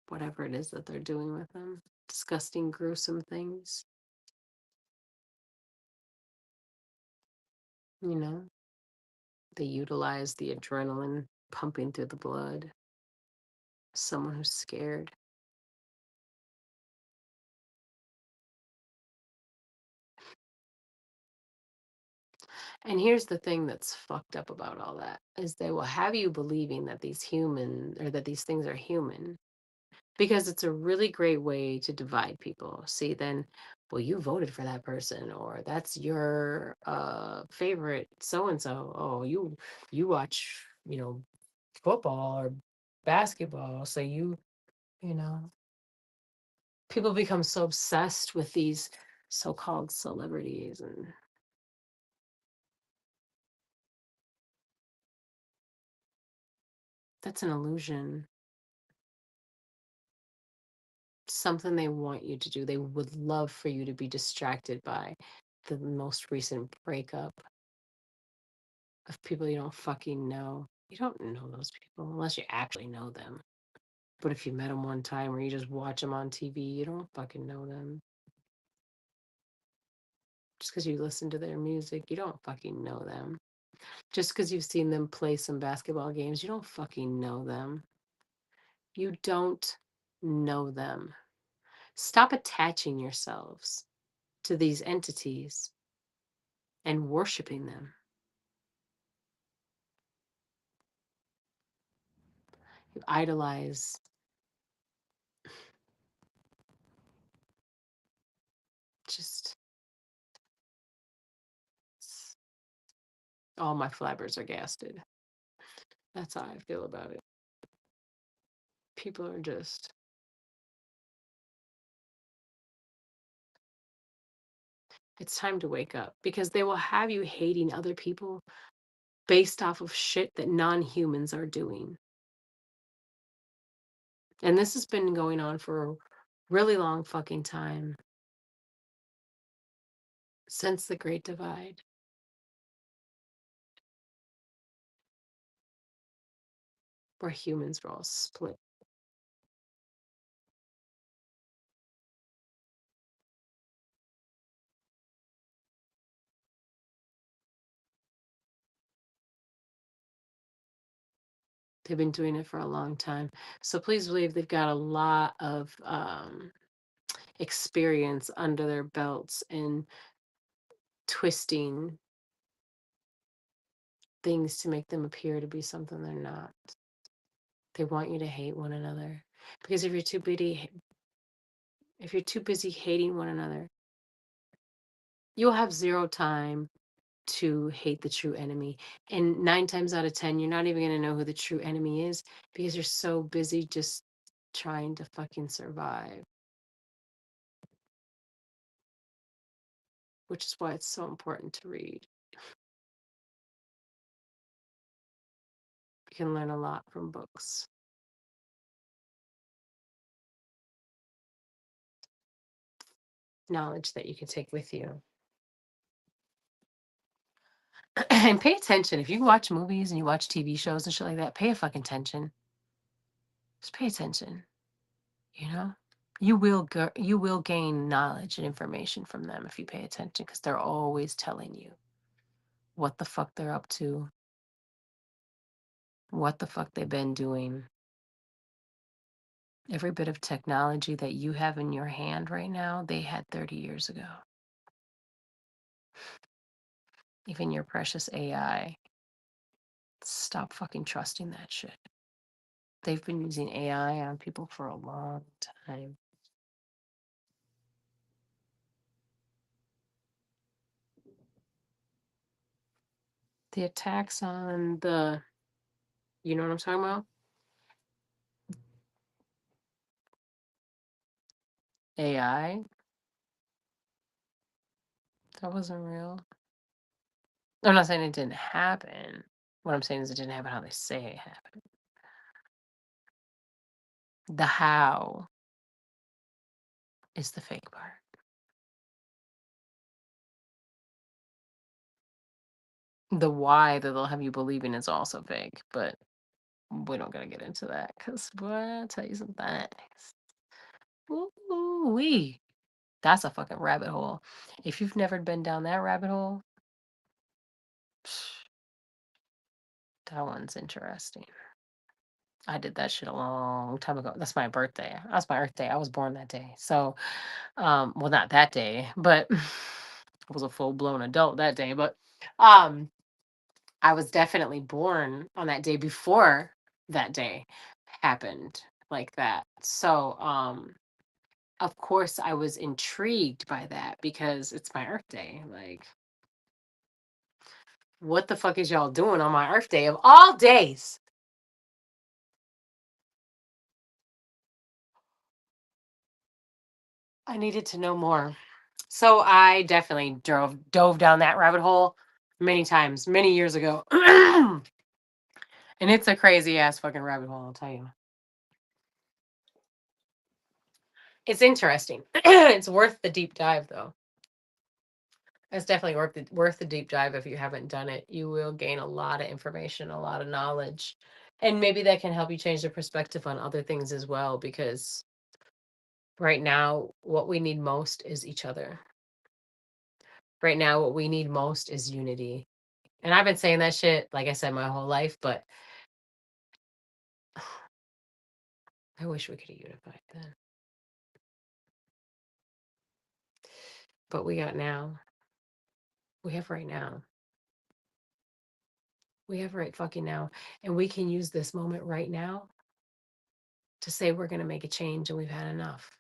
whatever it is that they're doing with them. Disgusting, gruesome things, you know? They utilize the adrenaline pumping through the blood. Someone who's scared. And here's the thing that's fucked up about all that is they will have you believing that these human or that these things are human because it's a really great way to divide people. See, then, well, you voted for that person, or that's your favorite so and so. Oh, you watch, football or basketball, so you know, people become so obsessed with these so-called celebrities, and that's an illusion. Something they want you to do. They would love for you to be distracted by the most recent breakup of people you don't fucking know. You don't know those people unless you actually know them. But if you met them one time or you just watch them on TV, you don't fucking know them. Just because you listen to their music, you don't fucking know them. Just because you've seen them play some basketball games, you don't fucking know them. You don't know them. Stop attaching yourselves to these entities and worshiping them. You idolize just all my flabbers are gasted. That's how I feel about it. People are just, it's time to wake up because they will have you hating other people based off of shit that non humans are doing. And this has been going on for a really long fucking time since the Great Divide, where humans were all split. They've been doing it for a long time. So please believe they've got a lot of experience under their belts in twisting things to make them appear to be something they're not. They want you to hate one another because if you're too busy hating one another, you'll have zero time to hate the true enemy. And 9 times out of 10, you're not even going to know who the true enemy is because you're so busy just trying to fucking survive. Which is why it's so important to read. You can learn a lot from books. Knowledge that you can take with you. And pay attention. If you watch movies and you watch TV shows and shit like that, pay a fucking attention. Just pay attention. You know? You will gain knowledge and information from them if you pay attention because they're always telling you what the fuck they're up to, what the fuck they've been doing. Every bit of technology that you have in your hand right now, they had 30 years ago. Even your precious AI. Stop fucking trusting that shit. They've been using AI on people for a long time. The attacks on the, you know what I'm talking about? AI? That wasn't real. I'm not saying it didn't happen. What I'm saying is it didn't happen how they say it happened. The how is the fake part. The why that they'll have you believing is also fake, but we don't gotta get into that because boy, I'll tell you some things. Ooh wee. That's a fucking rabbit hole. If you've never been down that rabbit hole, that one's interesting. I did that shit a long time ago. That's my birthday. That's my Earth Day. I was born that day. So, well, not that day, but I was a full blown adult that day. But um, I was definitely born on that day before that day happened like that. So, of course, I was intrigued by that because it's my Earth Day. Like, what the fuck is y'all doing on my Earth Day of all days? I needed to know more. So I definitely dove down that rabbit hole many times, many years ago. And it's a crazy ass fucking rabbit hole, I'll tell you. It's interesting. It's worth the deep dive though. It's definitely worth the deep dive if you haven't done it. You will gain a lot of information, a lot of knowledge. And maybe that can help you change the perspective on other things as well because right now what we need most is each other. Right now what we need most is unity. And I've been saying that shit, like I said, my whole life, but I wish we could have unified then. But we got now. We have right now. We have right fucking now. And we can use this moment right now to say we're going to make a change and we've had enough.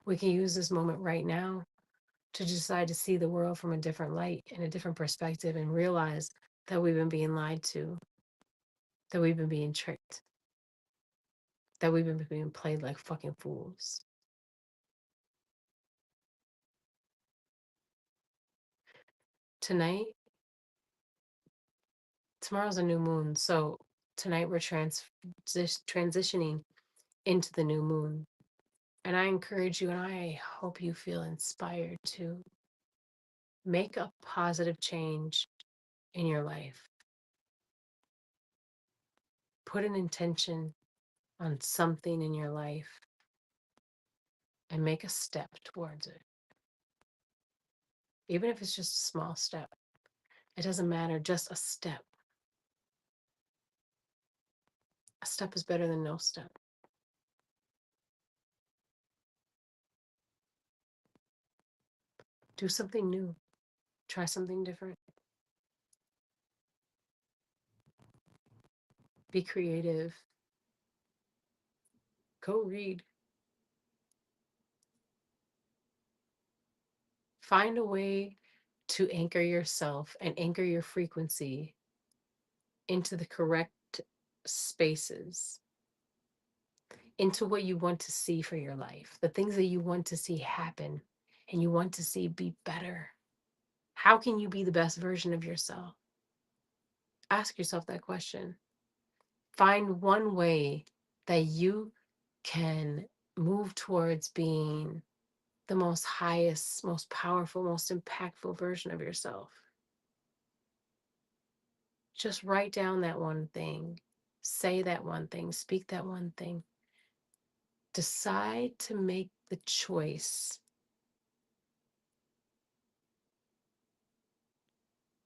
We can use this moment right now to decide to see the world from a different light and a different perspective and realize that we've been being lied to, that we've been being tricked, that we've been being played like fucking fools. Tonight, tomorrow's a new moon. So tonight we're transitioning into the new moon. And I encourage you and I hope you feel inspired to make a positive change in your life. Put an intention on something in your life and make a step towards it. Even if it's just a small step, it doesn't matter, just a step. A step is better than no step. Do something new, try something different. Be creative. Go read. Find a way to anchor yourself and anchor your frequency into the correct spaces, into what you want to see for your life, the things that you want to see happen and you want to see be better. How can you be the best version of yourself? Ask yourself that question. Find one way that you can move towards being the most highest, most powerful, most impactful version of yourself. Just write down that one thing, say that one thing, speak that one thing. Decide to make the choice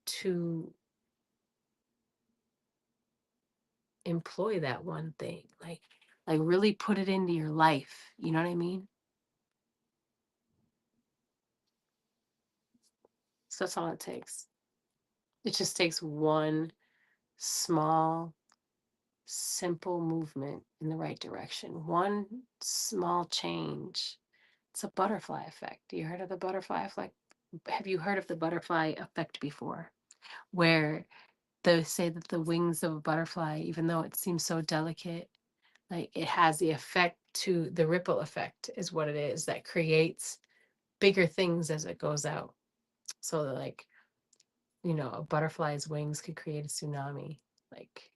to employ that one thing. Like really put it into your life. You know what I mean? So that's all it takes. It just takes one small, simple movement in the right direction. One small change. It's a butterfly effect. You heard of the butterfly effect? Have you heard of the butterfly effect before? Where they say that the wings of a butterfly, even though it seems so delicate, like it has the effect to the ripple effect, is what it is, that creates bigger things as it goes out. So that, like, a butterfly's wings could create a tsunami. Like,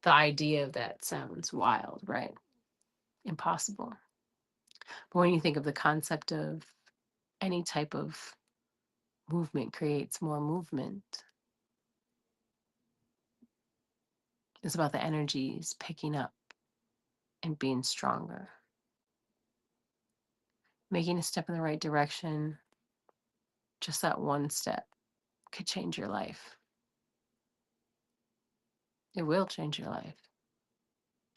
the idea of that sounds wild, right? Impossible. But when you think of the concept of any type of movement creates more movement, it's about the energies picking up and being stronger. Making a step in the right direction, just that one step, could change your life. It will change your life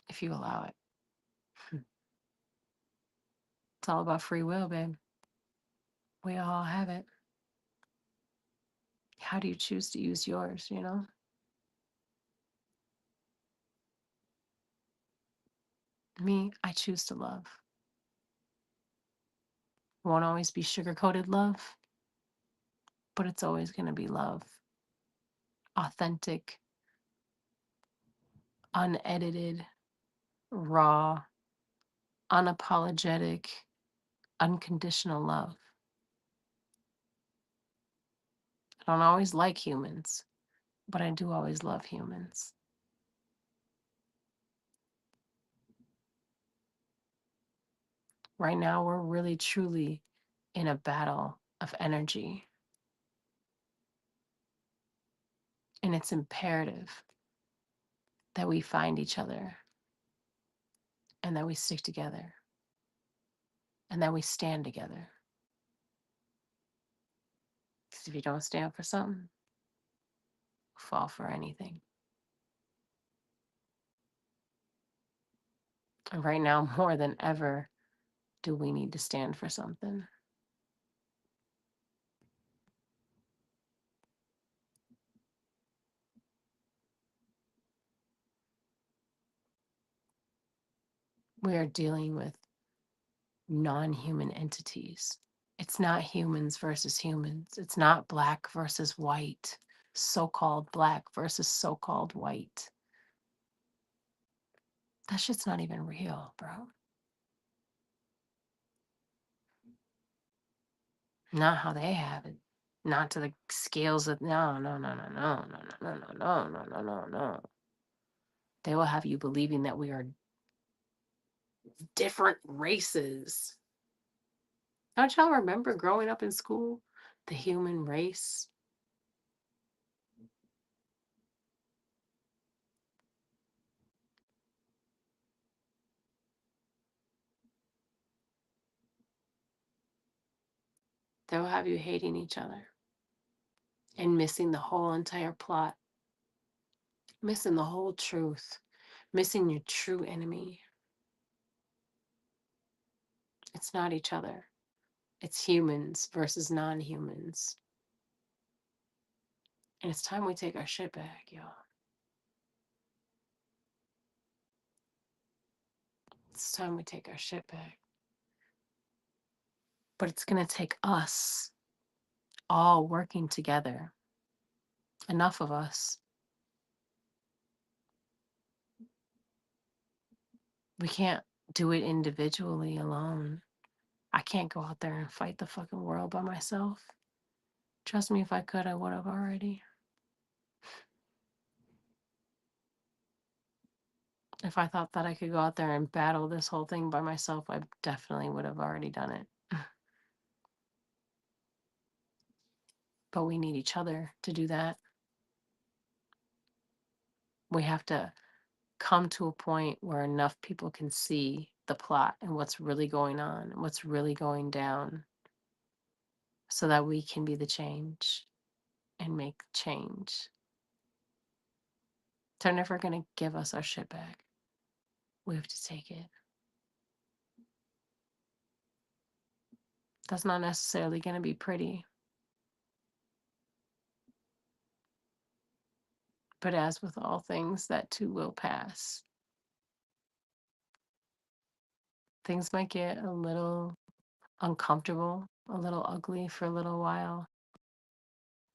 if you allow it. It's all about free will, babe. We all have it. How do you choose to use yours? Me, I choose to love. It won't always be sugar-coated love, but it's always going to be love. Authentic, unedited, raw, unapologetic, unconditional love. I don't always like humans, but I do always love humans. Right now, we're really truly in a battle of energy, and it's imperative that we find each other and that we stick together and that we stand together. Because if you don't stand for something, fall for anything. And right now, more than ever, do we need to stand for something. We are dealing with non-human entities. It's not humans versus humans. It's not black versus white, so-called black versus so-called white. That shit's not even real, bro. Not how they have it. Not to the scales of no, no, no, no, no, no, no, no, no, no, no, no, no. They will have you believing that we are different races. Don't y'all remember growing up in school? The human race? They will have you hating each other and missing the whole entire plot, missing the whole truth, missing your true enemy. It's not each other. It's humans versus non-humans. And it's time we take our shit back, y'all. It's time we take our shit back. But it's going to take us all working together. Enough of us. We can't do it individually alone. I can't go out there and fight the fucking world by myself. Trust me, if I could, I would have already. If I thought that I could go out there and battle this whole thing by myself, I definitely would have already done it. But we need each other to do that. We have to come to a point where enough people can see the plot and what's really going on and what's really going down so that we can be the change and make change. They're never going to give us our shit back. We have to take it. That's not necessarily going to be pretty. But as with all things, that too will pass. Things might get a little uncomfortable, a little ugly for a little while.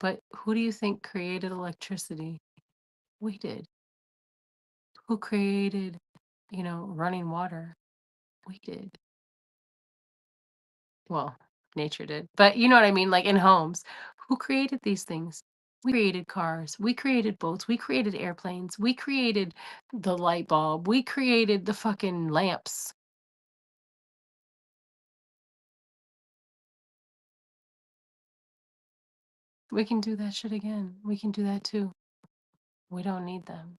But who do you think created electricity? We did. Who created, running water? We did. Well, nature did. But you know what I mean? Like in homes, who created these things? We created cars. We created boats. We created airplanes. We created the light bulb. We created the fucking lamps. We can do that shit again. We can do that too. We don't need them.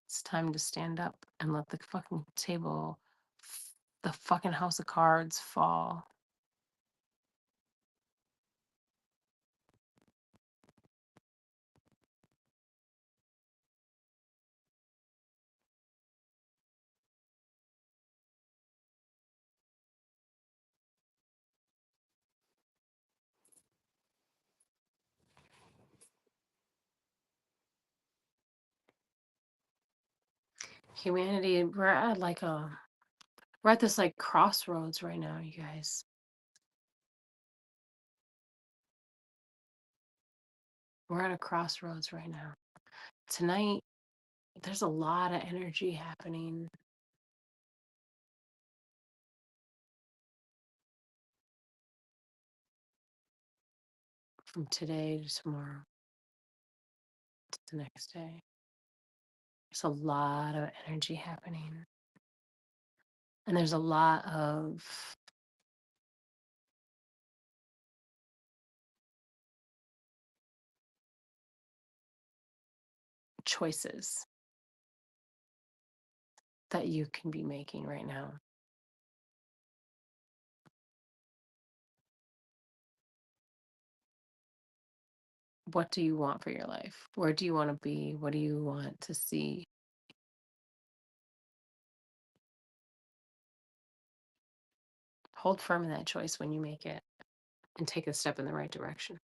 It's time to stand up and let the fucking table, the fucking house of cards fall. Humanity, we're at this like crossroads right now, you guys. We're at a crossroads right now. Tonight, there's a lot of energy happening. From today to tomorrow to the next day. There's a lot of energy happening. And there's a lot of choices that you can be making right now. What do you want for your life? Where do you want to be? What do you want to see? Hold firm in that choice when you make it and take a step in the right direction.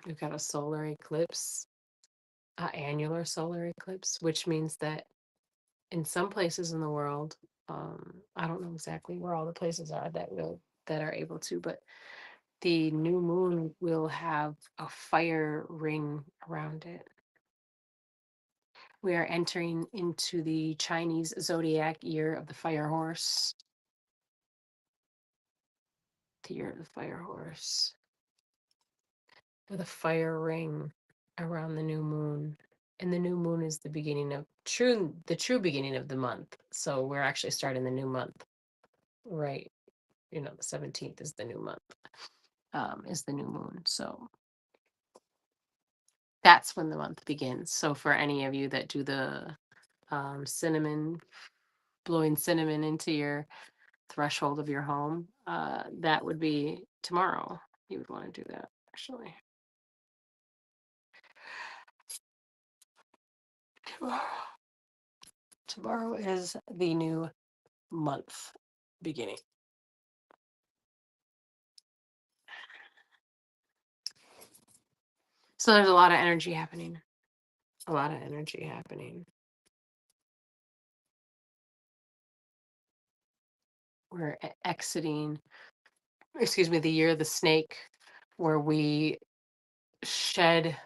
We've got a solar eclipse, annular solar eclipse, which means that in some places in the world, I don't know exactly where all the places are that are able to, but the new moon will have a fire ring around it. We are entering into the Chinese zodiac year of the fire horse. The year of the fire horse. With a fire ring around the new moon. And the new moon is the beginning of the true beginning of the month. So we're actually starting the new month. Right. The 17th is the new month. Is the new moon. So that's when the month begins. So for any of you that do the blowing cinnamon into your threshold of your home, that would be tomorrow. You would want to do that, actually. Tomorrow is the new month beginning. So there's a lot of energy happening. A lot of energy happening. We're exiting, the year of the snake, where we shed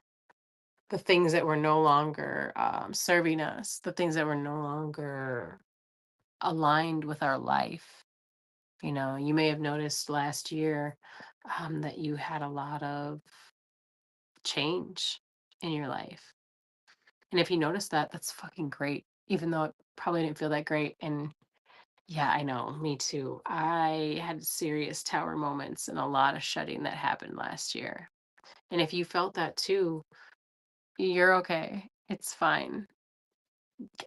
the things that were no longer serving us, the things that were no longer aligned with our life. You may have noticed last year that you had a lot of change in your life. And if you notice that, that's fucking great, even though it probably didn't feel that great. And yeah, I know, me too. I had serious tower moments and a lot of shutting that happened last year. And if you felt that too, you're okay. It's fine.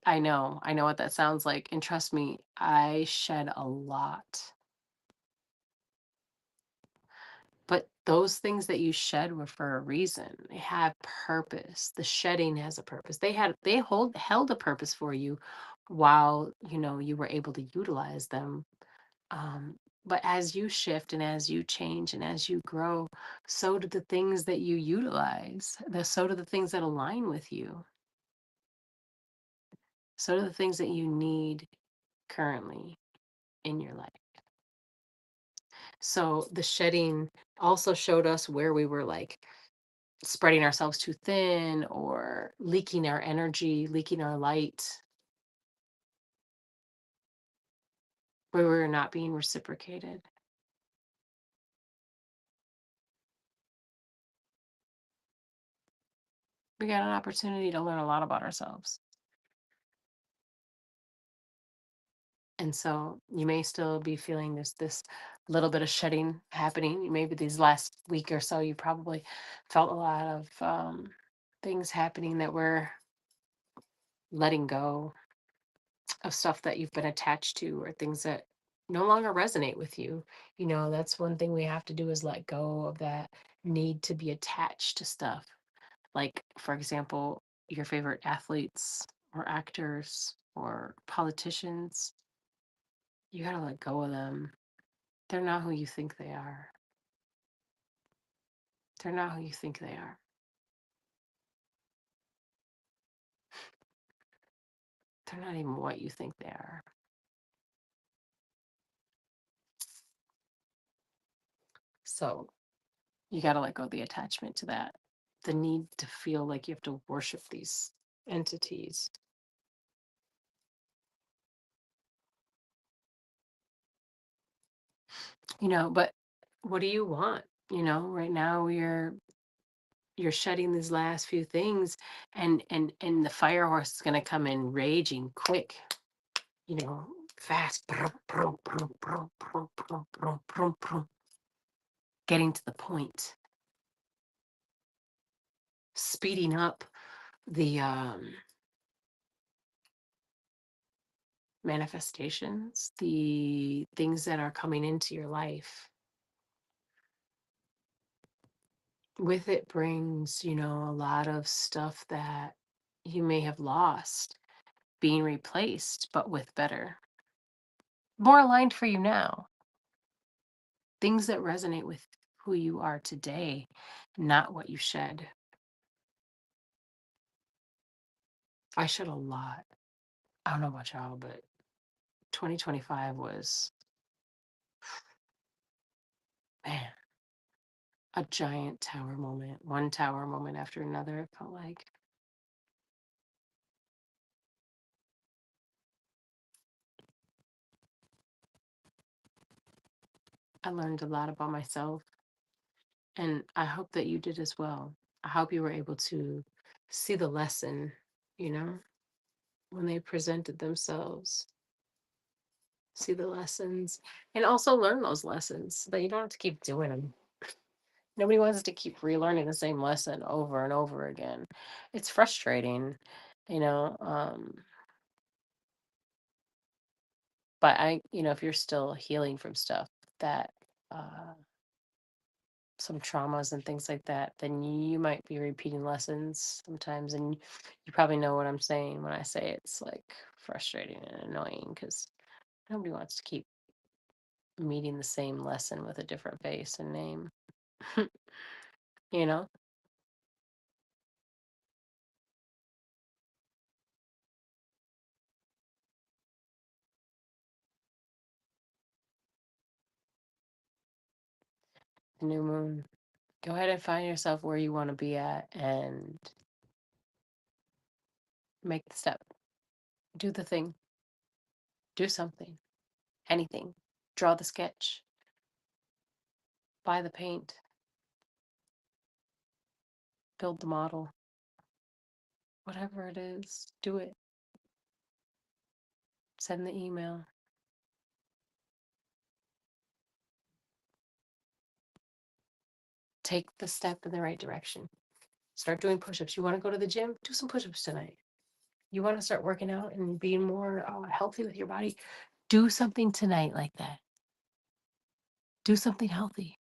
I know. I know what that sounds like. And trust me, I shed a lot. But those things that you shed were for a reason. They have purpose. The shedding has a purpose. Held a purpose for you while, you were able to utilize them Um, but as you shift and as you change and as you grow, so do the things that you utilize. So do the things that align with you. So do the things that you need currently in your life. So the shedding also showed us where we were like spreading ourselves too thin or leaking our energy, leaking our light, where we were not being reciprocated. We got an opportunity to learn a lot about ourselves. And so you may still be feeling this little bit of shedding happening. Maybe these last week or so, you probably felt a lot of things happening that were letting go of stuff that you've been attached to or things that no longer resonate with you. That's one thing we have to do is let go of that need to be attached to stuff. Like, for example, your favorite athletes or actors or politicians, you got to let go of them. They're not who you think they are. They're not who you think they are. They're not even what you think they are. So you got to let go of the attachment to that. The need to feel like you have to worship these entities. But what do you want? Right now you're shedding these last few things, and the fire horse is going to come in raging quick, you know fast, getting to the point, speeding up the manifestations, the things that are coming into your life. With it brings, a lot of stuff that you may have lost being replaced, but with better, more aligned for you now. Things that resonate with who you are today, not what you shed. I shed a lot. I don't know about y'all, but 2025 was, man, a giant tower moment, one tower moment after another. It felt like I learned a lot about myself, and I hope that you did as well. I hope you were able to see the lesson, you know, when they presented themselves, see the lessons, and also learn those lessons so that you don't have to keep doing them. Nobody wants to keep relearning the same lesson over and over again. It's frustrating, you know. But if you're still healing from stuff that, uh, some traumas and things like that, then you might be repeating lessons sometimes. And you probably know what I'm saying when I say it's like frustrating and annoying because nobody wants to keep meeting the same lesson with a different face and name, you know? The new moon. Go ahead and find yourself where you want to be at and make the step. Do the thing. Do something. Anything. Draw the sketch. Buy the paint. Build the model. Whatever it is, do it. Send the email. Take the step in the right direction. Start doing push ups. You want to go to the gym? Do some push ups tonight. You want to start working out and being more healthy with your body? Do something tonight like that. Do something healthy.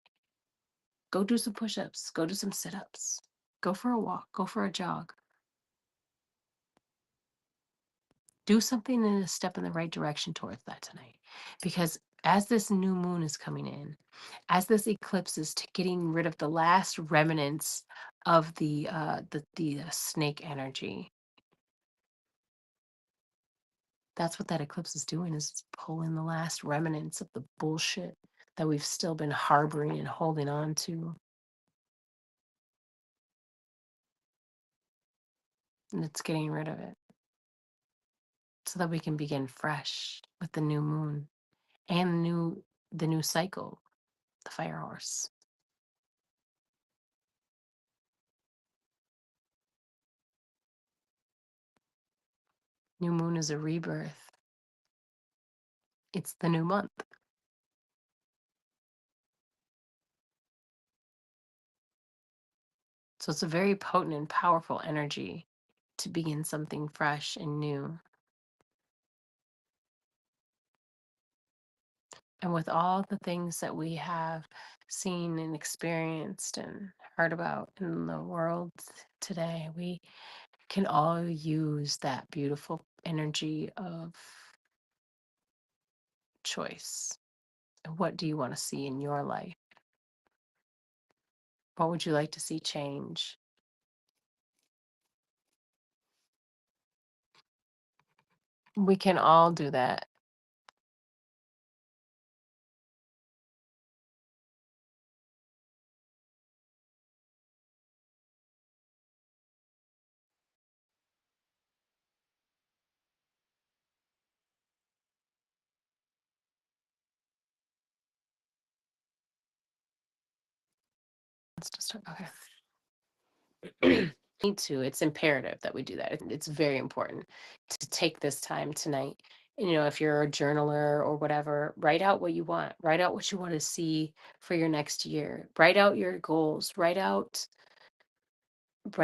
Go do some push ups. Go do some sit ups. Go for a walk. Go for a jog. Do something in a step in the right direction towards that tonight. Because as this new moon is coming in, as this eclipse is getting rid of the last remnants of the snake energy. That's what that eclipse is doing, is it's pulling the last remnants of the bullshit that we've still been harboring and holding on to. And it's getting rid of it so that we can begin fresh with the new moon and the new cycle, the fire horse. New moon is a rebirth. It's the new month. So it's a very potent and powerful energy to begin something fresh and new. And with all the things that we have seen and experienced and heard about in the world today, we can all use that beautiful energy of choice. And what do you want to see in your life? What would you like to see change? We can all do that. Let's just start. Okay. Need to. It's imperative that we do that. It's very important to take this time tonight. And, if you're a journaler or whatever, write out what you want. Write out what you want to see for your next year. Write out your goals. Write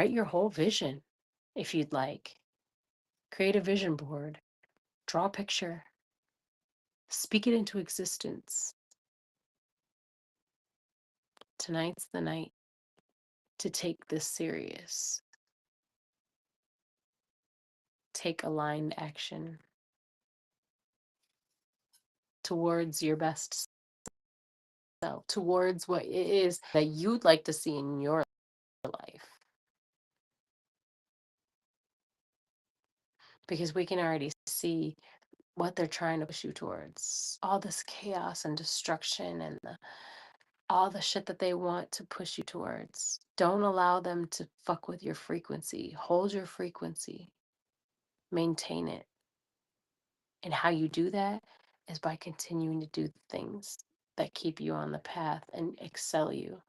your whole vision if you'd like. Create a vision board. Draw a picture. Speak it into existence. Tonight's the night to take this serious. Take aligned action towards your best self, towards what it is that you'd like to see in your life. Because we can already see what they're trying to push you towards. All this chaos and destruction and all the shit that they want to push you towards. Don't allow them to fuck with your frequency. Hold your frequency. Maintain it. And how you do that is by continuing to do the things that keep you on the path and excel you.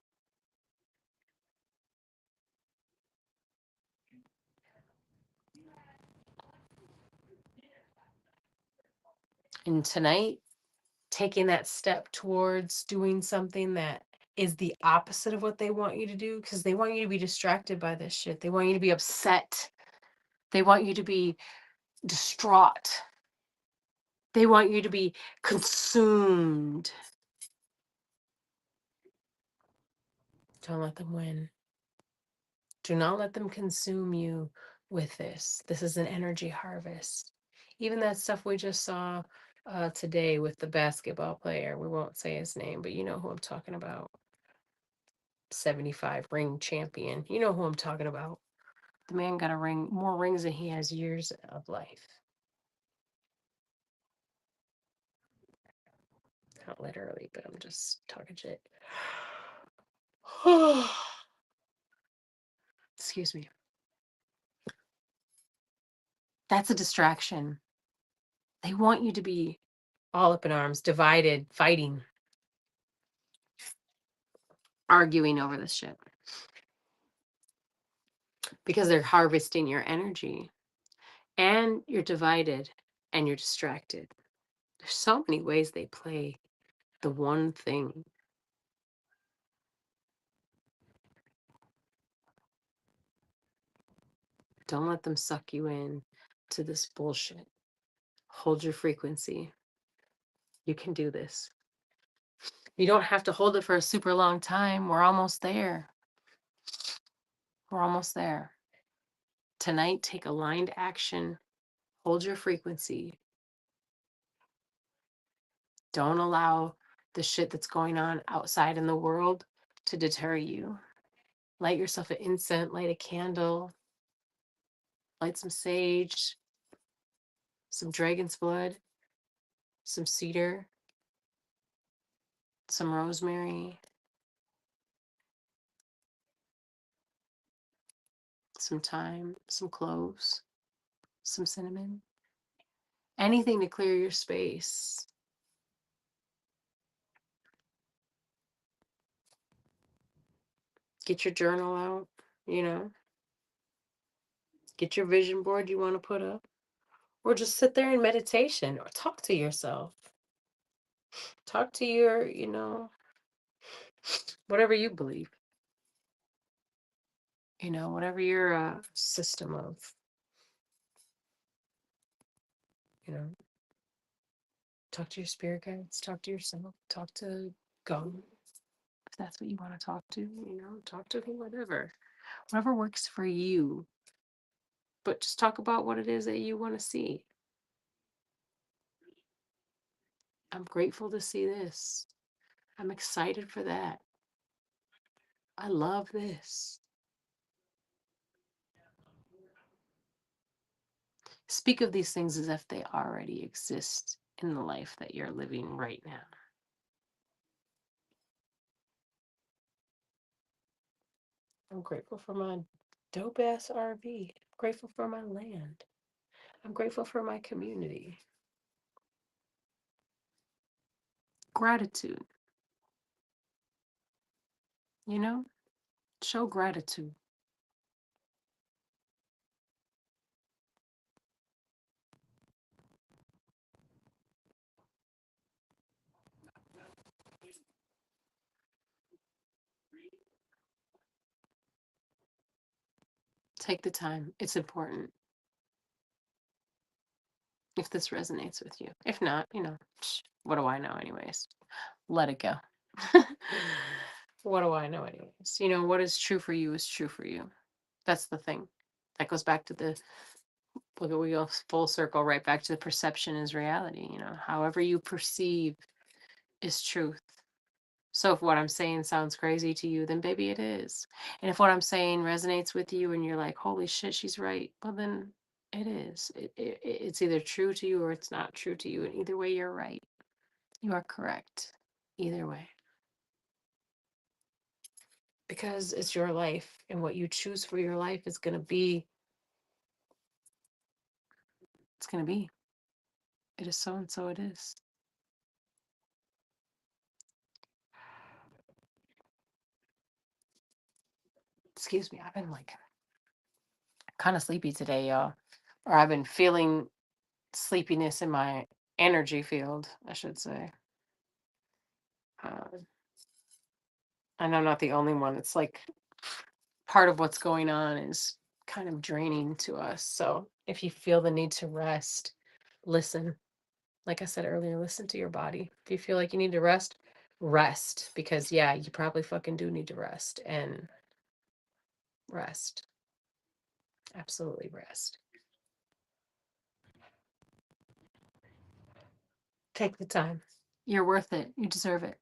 And tonight, taking that step towards doing something that is the opposite of what they want you to do, because they want you to be distracted by this shit. They want you to be upset. They want you to be distraught. They want you to be consumed. Don't let them win. Do not let them consume you with this. This is an energy harvest. Even that stuff we just saw today with the basketball player, we won't say his name, but you know who I'm talking about. 75 ring champion. You know who I'm talking about. The man got a ring, more rings than he has years of life. Not literally, but I'm just talking shit. Excuse me. That's a distraction. They want you to be all up in arms, divided, fighting, arguing over this shit. Because they're harvesting your energy. And you're divided and you're distracted. There's so many ways they play the one thing. Don't let them suck you in to this bullshit. Hold your frequency. You can do this. You don't have to hold it for a super long time. We're almost there. We're almost there. Tonight, take aligned action. Hold your frequency. Don't allow the shit that's going on outside in the world to deter you. Light yourself an incense, light a candle, light some sage, some dragon's blood, some cedar, some rosemary, some thyme, some cloves, some cinnamon. Anything to clear your space. Get your journal out, you know. Get your vision board you want to put up. Or just sit there in meditation or talk to yourself. Talk to your, whatever you believe. Whatever your system of, you know, talk to your spirit guides, talk to yourself, talk to God. If that's what you want to talk to, talk to whatever. Whatever works for you. But just talk about what it is that you want to see. I'm grateful to see this. I'm excited for that. I love this. Speak of these things as if they already exist in the life that you're living right now. I'm grateful for my dope ass RV. I'm grateful for my land. I'm grateful for my community. Gratitude. Show gratitude. Take the time. It's important. If this resonates with you. If not, what do I know, anyways? Let it go. What do I know, anyways? What is true for you is true for you. That's the thing. That goes back to we go full circle right back to the perception is reality. However you perceive is truth. So if what I'm saying sounds crazy to you, then baby, it is. And if what I'm saying resonates with you and you're like, holy shit, she's right, well, then it is. It's either true to you or it's not true to you. And either way, you're right. You are correct. Either way. Because it's your life, and what you choose for your life is going to be, it's going to be. It is so and so it is. Excuse me, I've been kind of sleepy today, y'all. Or I've been feeling sleepiness in my energy field, I should say. Uh, and I'm not the only one. It's like part of what's going on is kind of draining to us. So if you feel the need to rest, listen. Like I said earlier, listen to your body. If you feel like you need to rest, rest. Because, yeah, you probably fucking do need to rest. And rest. Absolutely rest. Take the time. You're worth it. You deserve it.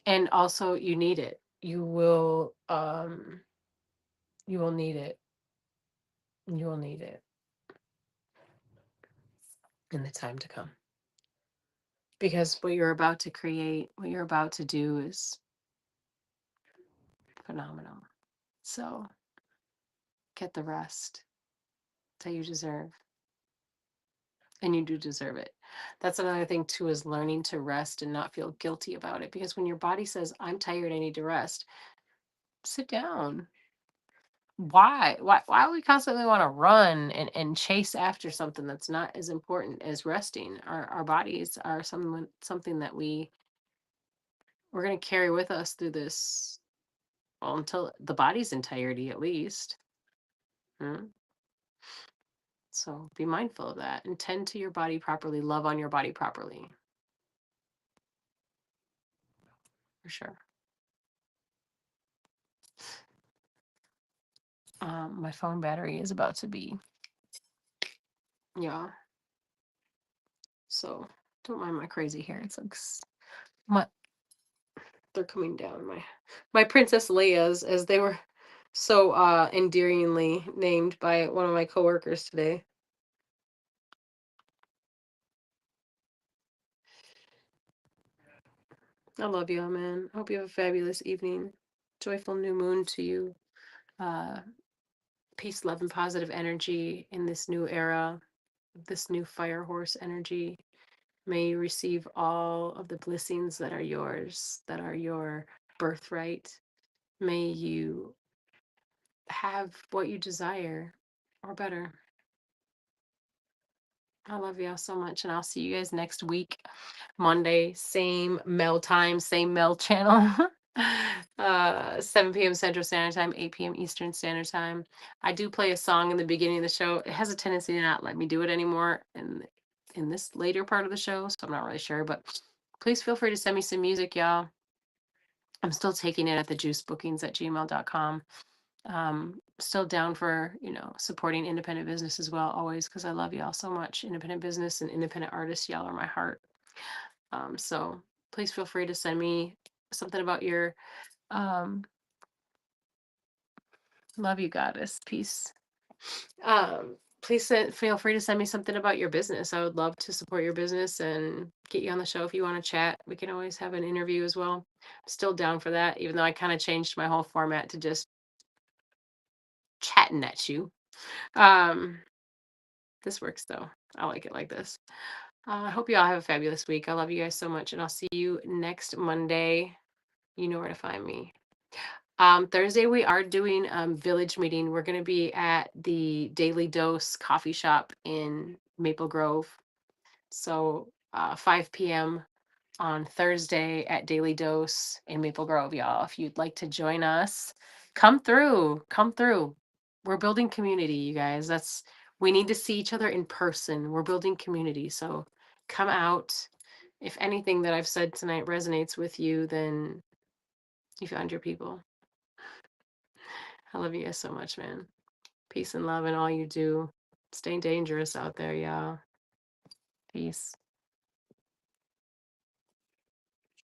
And also you need it. You will need it. You will need it in the time to come. Because what you're about to create, what you're about to do is phenomenal. So get the rest that you deserve. And you do deserve it. That's another thing too, is learning to rest and not feel guilty about it. Because when your body says, I'm tired, I need to rest, sit down. Why we constantly want to run and chase after something that's not as important as resting? Our bodies are something that we're going to carry with us through this, well, until the body's entirety at least. So be mindful of that and tend to your body properly, love on your body properly. For sure. My phone battery is about to be, yeah. So Don't mind my crazy hair. It's like my they're coming down. My Princess Leia's, as they were so endearingly named by one of my coworkers today. I love y'all, man. Hope you have a fabulous evening. Joyful new moon to you. Uh, peace, love, and positive energy in this new era, this new fire horse energy. May you receive all of the blessings that are yours, that are your birthright. May you have what you desire or better. I love y'all so much, and I'll see you guys next week, Monday, same Mel time, same Mel channel. 7 p.m. Central Standard Time, 8 p.m. Eastern Standard Time. I do play a song in the beginning of the show. It has a tendency to not let me do it anymore in this later part of the show, so I'm not really sure. But please feel free to send me some music, y'all. I'm still taking it at the juicebookings@gmail.com. Still down for, supporting independent business as well, always, because I love y'all so much. Independent business and independent artists, y'all are my heart. So please feel free to send me something about your love you, goddess. Peace. Please feel free to send me something about your business. I would love to support your business and get you on the show if you want to chat. We can always have an interview as well. I'm still down for that, even though I kind of changed my whole format to just chatting at you. Um, this works though. I like it like this. I hope you all have a fabulous week. I love you guys so much, and I'll see you next Monday. You know where to find me. Thursday, we are doing village meeting. We're going to be at the Daily Dose coffee shop in Maple Grove. So 5 p.m. on Thursday at Daily Dose in Maple Grove, y'all. If you'd like to join us, come through. Come through. We're building community, you guys. We need to see each other in person. We're building community. So come out. If anything that I've said tonight resonates with you, then you found your people. I love you guys so much, man. Peace and love in all you do. Stay dangerous out there, y'all. Peace.